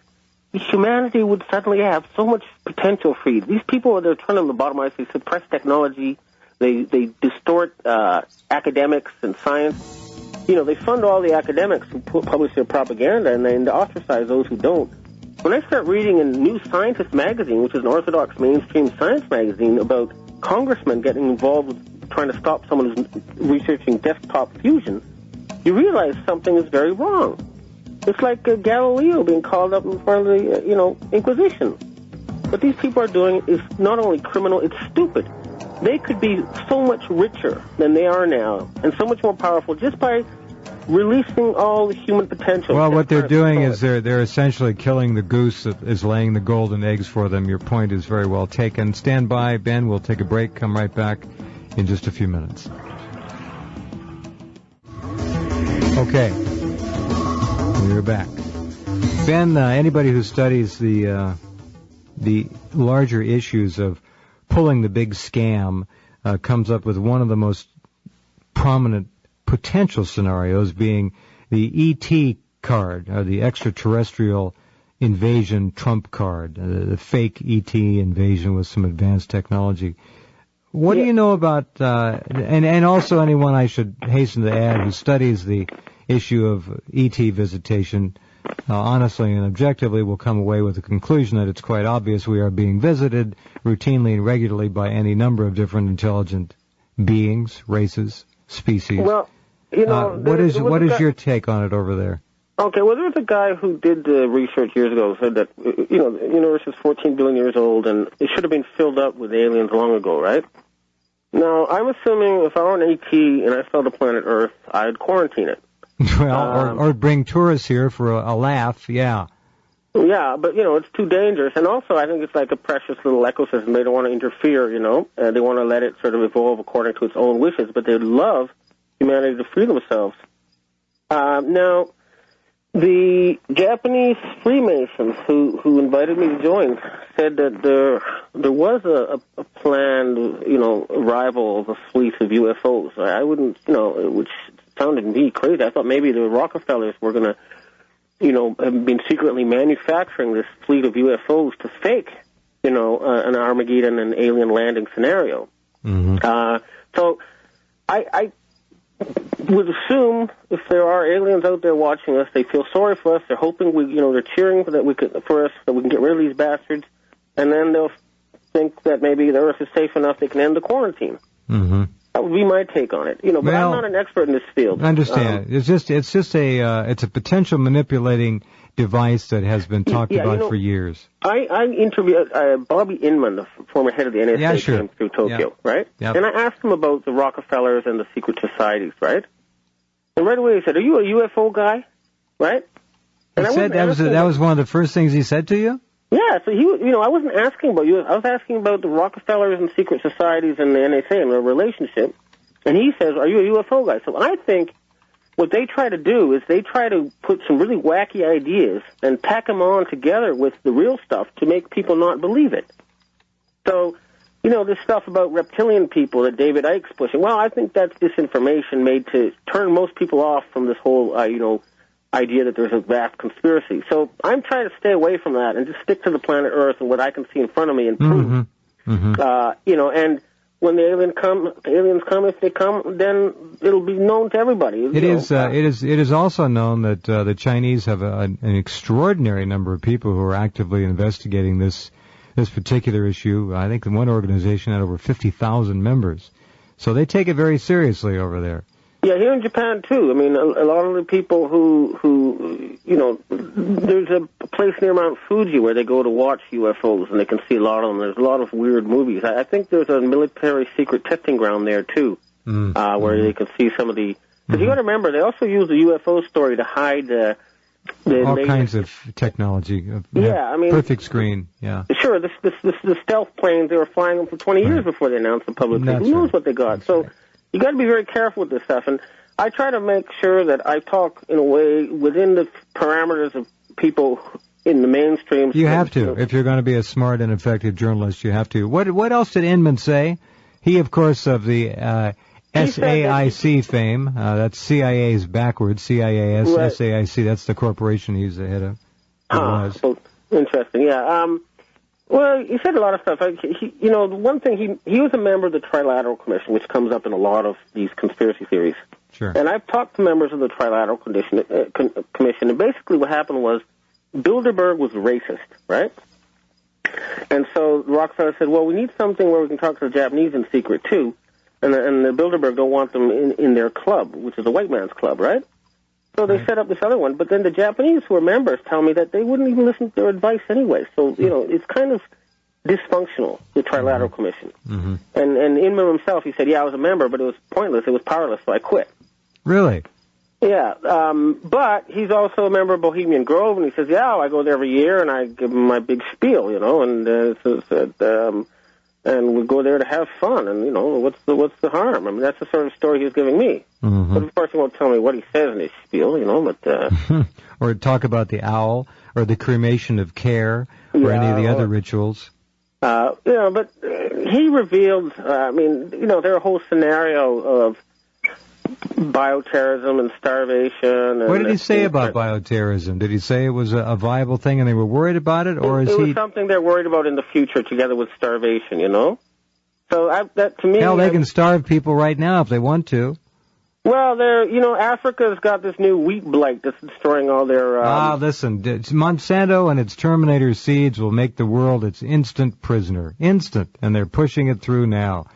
humanity would suddenly have so much potential freed. These people, they're trying to lobotomize, they suppress technology, they distort academics and science. They fund all the academics who publish their propaganda, and they ostracize those who don't. When I start reading in New Scientist magazine, which is an orthodox mainstream science magazine, about congressmen getting involved with trying to stop someone who's researching desktop fusion, you realize something is very wrong. It's like Galileo being called up in front of the, Inquisition. What these people are doing is not only criminal, it's stupid. They could be so much richer than they are now, and so much more powerful just by releasing all the human potential. Well, what they're doing is they're essentially killing the goose that is laying the golden eggs for them. Your point is very well taken. Stand by, Ben. We'll take a break. Come right back in just a few minutes. Okay. We're back. Ben, anybody who studies the larger issues of pulling the big scam comes up with one of the most prominent potential scenarios being the ET card, or the extraterrestrial invasion trump card, the fake ET invasion with some advanced technology. What do you know about, and also anyone I should hasten to add who studies the issue of ET visitation, honestly and objectively will come away with the conclusion that it's quite obvious we are being visited routinely and regularly by any number of different intelligent beings, races, species. Well, what is your take on it over there? Okay, well, there's a guy who did research years ago, said that, the universe is 14 billion years old, and it should have been filled up with aliens long ago, right? Now, I'm assuming if I were an ET and I saw the planet Earth, I'd quarantine it. Well, or bring tourists here for a laugh, yeah. Yeah, but, it's too dangerous. And also, I think it's like a precious little ecosystem. They don't want to interfere, They want to let it sort of evolve according to its own wishes, but they'd love humanity to free themselves. Now, the Japanese Freemasons who invited me to join said that there was a planned, arrival of a fleet of UFOs. I wouldn't, which sounded to me crazy. I thought maybe the Rockefellers were going to, have been secretly manufacturing this fleet of UFOs to fake, an Armageddon and alien landing scenario. Mm-hmm. So I would assume if there are aliens out there watching us, they feel sorry for us. They're hoping they're cheering for us that we can get rid of these bastards, and then they'll think that maybe the Earth is safe enough they can end the quarantine. Mm-hmm. That would be my take on it. But I'm not an expert in this field. I understand. It's just a potential manipulating device that has been talked about for years. I interviewed Bobby Inman, the former head of the NSA, came through Tokyo, right? Yep. And I asked him about the Rockefellers and the secret societies, right? And right away he said, "Are you a UFO guy?" Right? And he said that was one of the first things he said to you? Yeah, so I wasn't asking about you. I was asking about the Rockefellers and secret societies and the NSA and their relationship. And he says, "Are you a UFO guy?" So I think what they try to do is they try to put some really wacky ideas and tack them on together with the real stuff to make people not believe it. So, this stuff about reptilian people that David Icke's pushing, well, I think that's disinformation made to turn most people off from this whole, idea that there's a vast conspiracy. So I'm trying to stay away from that and just stick to the planet Earth and what I can see in front of me and prove. Mm-hmm. Mm-hmm. And when the aliens come, if they come, then it'll be known to everybody. It is also known that the Chinese have an extraordinary number of people who are actively investigating this particular issue. I think one organization had over 50,000 members. So they take it very seriously over there. Yeah, here in Japan, too. I mean, a lot of the people who there's a place near Mount Fuji where they go to watch UFOs, and they can see a lot of them. There's a lot of weird movies. I think there's a military secret testing ground there, too, where they can see some of the... Because you got to remember, they also use the UFO story to hide the all kinds of technology. Perfect screen, yeah. Sure, the stealth planes, they were flying them for 20 years before they announced them publicly. Who knows what they got? That's so... Right. You got to be very careful with this stuff, and I try to make sure that I talk in a way within the parameters of people in the mainstream. You have to. If you're going to be a smart and effective journalist, you have to. What else did Inman say? He, of course, of the SAIC fame. That's CIA's backwards. CIAS, right. SAIC. That's the corporation he's the head of. Well, interesting. Yeah. Well, he said a lot of stuff. One thing, he was a member of the Trilateral Commission, which comes up in a lot of these conspiracy theories. Sure. And I've talked to members of the Trilateral Commission, and basically what happened was Bilderberg was racist, right? And so Rockefeller said, well, we need something where we can talk to the Japanese in secret, too. And the Bilderberg don't want them in their club, which is a white man's club, right? So they set up this other one, but then the Japanese who are members tell me that they wouldn't even listen to their advice anyway. So, it's kind of dysfunctional, the Trilateral Commission. Mm-hmm. And Inman himself, he said, I was a member, but it was pointless, it was powerless, so I quit. Really? Yeah, but he's also a member of Bohemian Grove, and he says, I go there every year, and I give him my big spiel, and we go there to have fun, and, what's the harm? I mean, that's the sort of story he was giving me. Mm-hmm. But of course he won't tell me what he says in his spiel, but... or talk about the owl, or the cremation of care, or any of the other rituals. But he revealed, there are a whole scenario of bioterrorism and starvation. And what did he say about bioterrorism? Did he say it was a viable thing and they were worried about it, or it was something they're worried about in the future, together with starvation? So that to me, hell, they can starve people right now if they want to. Well, Africa's got this new wheat blight that's destroying all their... listen, Monsanto and its Terminator seeds will make the world its instant prisoner. Instant, and they're pushing it through now.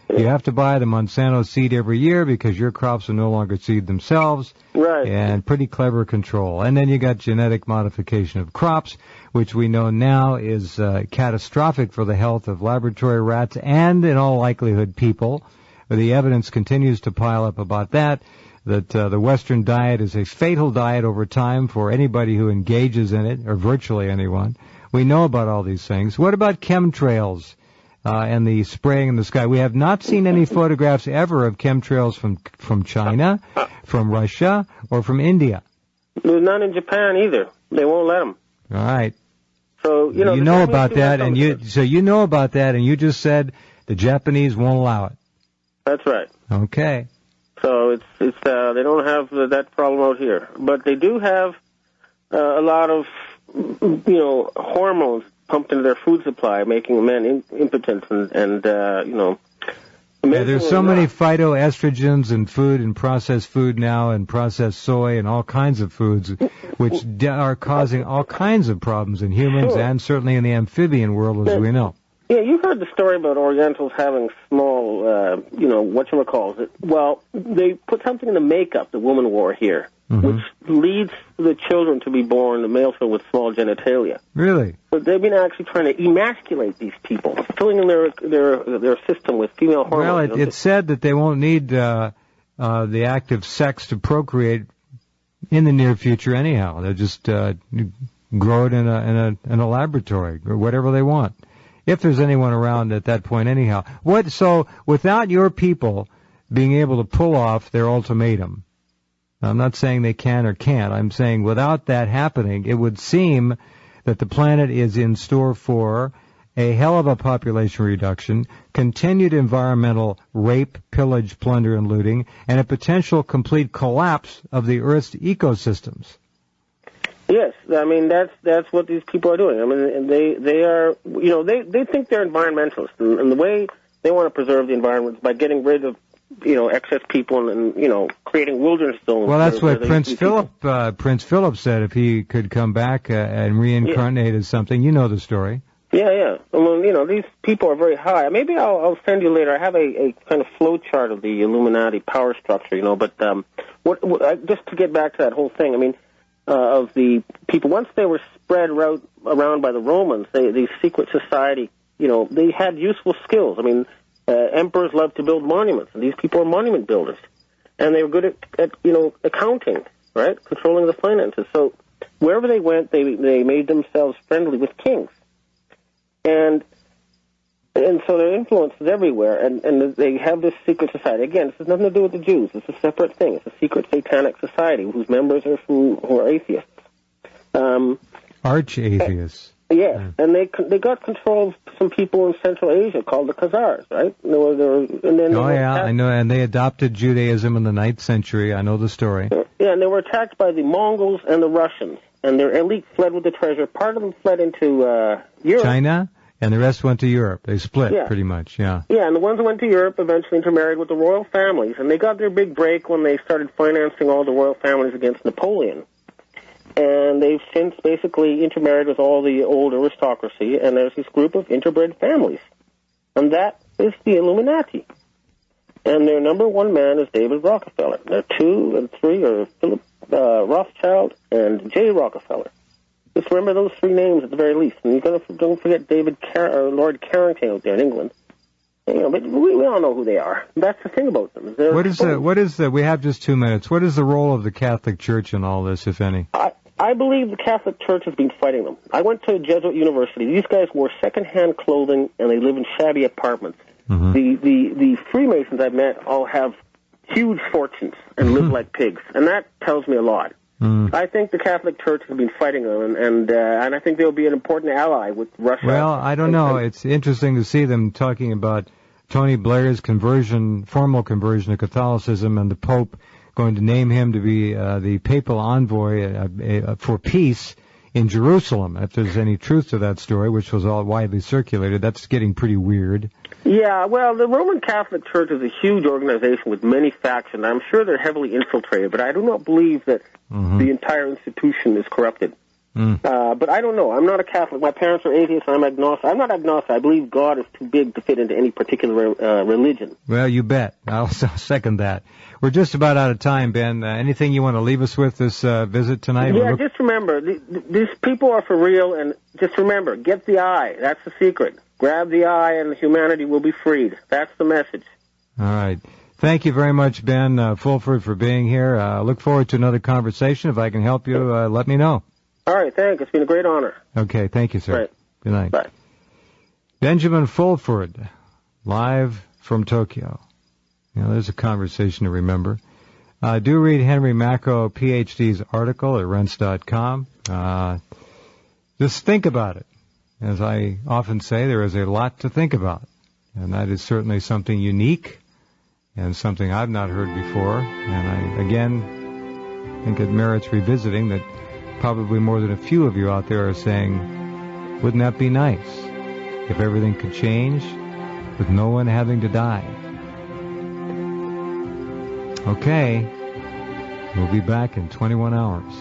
You have to buy the Monsanto seed every year because your crops will no longer seed themselves. Right. And pretty clever control. And then you got genetic modification of crops, which we know now is catastrophic for the health of laboratory rats and, in all likelihood, people. The evidence continues to pile up about that. that the Western diet is a fatal diet over time for anybody who engages in it, or virtually anyone. We know about all these things. What about chemtrails and the spraying in the sky? We have not seen any photographs ever of chemtrails from China, from Russia, or from India. There's none in Japan either. They won't let them. All right. So, you know about that, and you know about that, and you just said the Japanese won't allow it. That's right. Okay. So it's they don't have that problem out here, but they do have a lot of hormones pumped into their food supply, making men impotent and. There's so many phytoestrogens in food and processed food now, and processed soy and all kinds of foods, which are causing all kinds of problems in humans and certainly in the amphibian world, as we know. Yeah, you've heard the story about Orientals having small, whatchamacalls. Well, they put something in the makeup the woman wore here, which leads the children to be born, the male children, with small genitalia. Really? But they've been actually trying to emasculate these people, filling in their system with female hormones. Well, it's said that they won't need the act of sex to procreate in the near future anyhow. They'll just grow it in a laboratory or whatever they want. If there's anyone around at that point anyhow. So without your people being able to pull off their ultimatum, I'm not saying they can or can't, I'm saying without that happening, it would seem that the planet is in store for a hell of a population reduction, continued environmental rape, pillage, plunder, and looting, and a potential complete collapse of the Earth's ecosystems. Yes, I mean that's what these people are doing. I mean they are they think they're environmentalists, and the way they want to preserve the environment is by getting rid of excess people and creating wilderness zones. Well, that's what Prince Philip said if he could come back and reincarnate as something. You know the story. Yeah. Well, these people are very high. Maybe I'll send you later. I have a kind of flow chart of the Illuminati power structure. But just to get back to that whole thing, I mean. Of the people, once they were spread around by the Romans, the secret society, they had useful skills. I mean, emperors loved to build monuments, and these people are monument builders. And they were good at accounting, right? Controlling the finances. So wherever they went, they made themselves friendly with kings. And so their influence is everywhere, and they have this secret society. Again, this has nothing to do with the Jews. It's a separate thing. It's a secret satanic society whose members are who are atheists. Arch-atheists. Yeah, and they got control of some people in Central Asia called the Khazars, right? I know, and they adopted Judaism in the 9th century. I know the story. Yeah, and they were attacked by the Mongols and the Russians, and their elite fled with the treasure. Part of them fled into Europe. China? And the rest went to Europe. They split, pretty much, Yeah, and the ones that went to Europe eventually intermarried with the royal families, and they got their big break when they started financing all the royal families against Napoleon. And they've since basically intermarried with all the old aristocracy, and there's this group of interbred families. And that is the Illuminati. And their number one man is David Rockefeller. Their 2 and 3 are Philip Rothschild and J. Rockefeller. Just remember those 3 names at the very least. And don't forget Lord Carrington out there in England. But we all know who they are. That's the thing about them. We have just 2 minutes. What is the role of the Catholic Church in all this, if any? I believe the Catholic Church has been fighting them. I went to Jesuit University. These guys wore second-hand clothing, and they live in shabby apartments. Mm-hmm. The Freemasons I've met all have huge fortunes and live like pigs, and that tells me a lot. I think the Catholic Church has been fighting them, and I think they'll be an important ally with Russia. Well, I don't know. It's interesting to see them talking about Tony Blair's formal conversion to Catholicism, and the Pope going to name him to be the papal envoy for peace in Jerusalem. If there's any truth to that story, which was all widely circulated, that's getting pretty weird. Yeah, well, the Roman Catholic Church is a huge organization with many factions. I'm sure they're heavily infiltrated, but I do not believe that the entire institution is corrupted. But I don't know. I'm not a Catholic. My parents are atheists. I'm agnostic. I'm not agnostic. I believe God is too big to fit into any particular religion. Well, you bet. I'll second that. We're just about out of time, Ben. Anything you want to leave us with this visit tonight? Yeah, just remember, these people are for real, and just remember, get the eye. That's the secret. Grab the eye, and humanity will be freed. That's the message. All right. Thank you very much, Ben Fulford, for being here. Look forward to another conversation. If I can help you, let me know. All right, thanks. It's been a great honor. Okay, thank you, sir. Right. Good night. Bye. Benjamin Fulford, live from Tokyo. There's a conversation to remember. Do read Henry Macro, PhD's article at Rense.com. Just think about it. As I often say, there is a lot to think about. And that is certainly something unique and something I've not heard before. And I, again, think it merits revisiting that probably more than a few of you out there are saying, wouldn't that be nice if everything could change with no one having to die? Okay, we'll be back in 21 hours.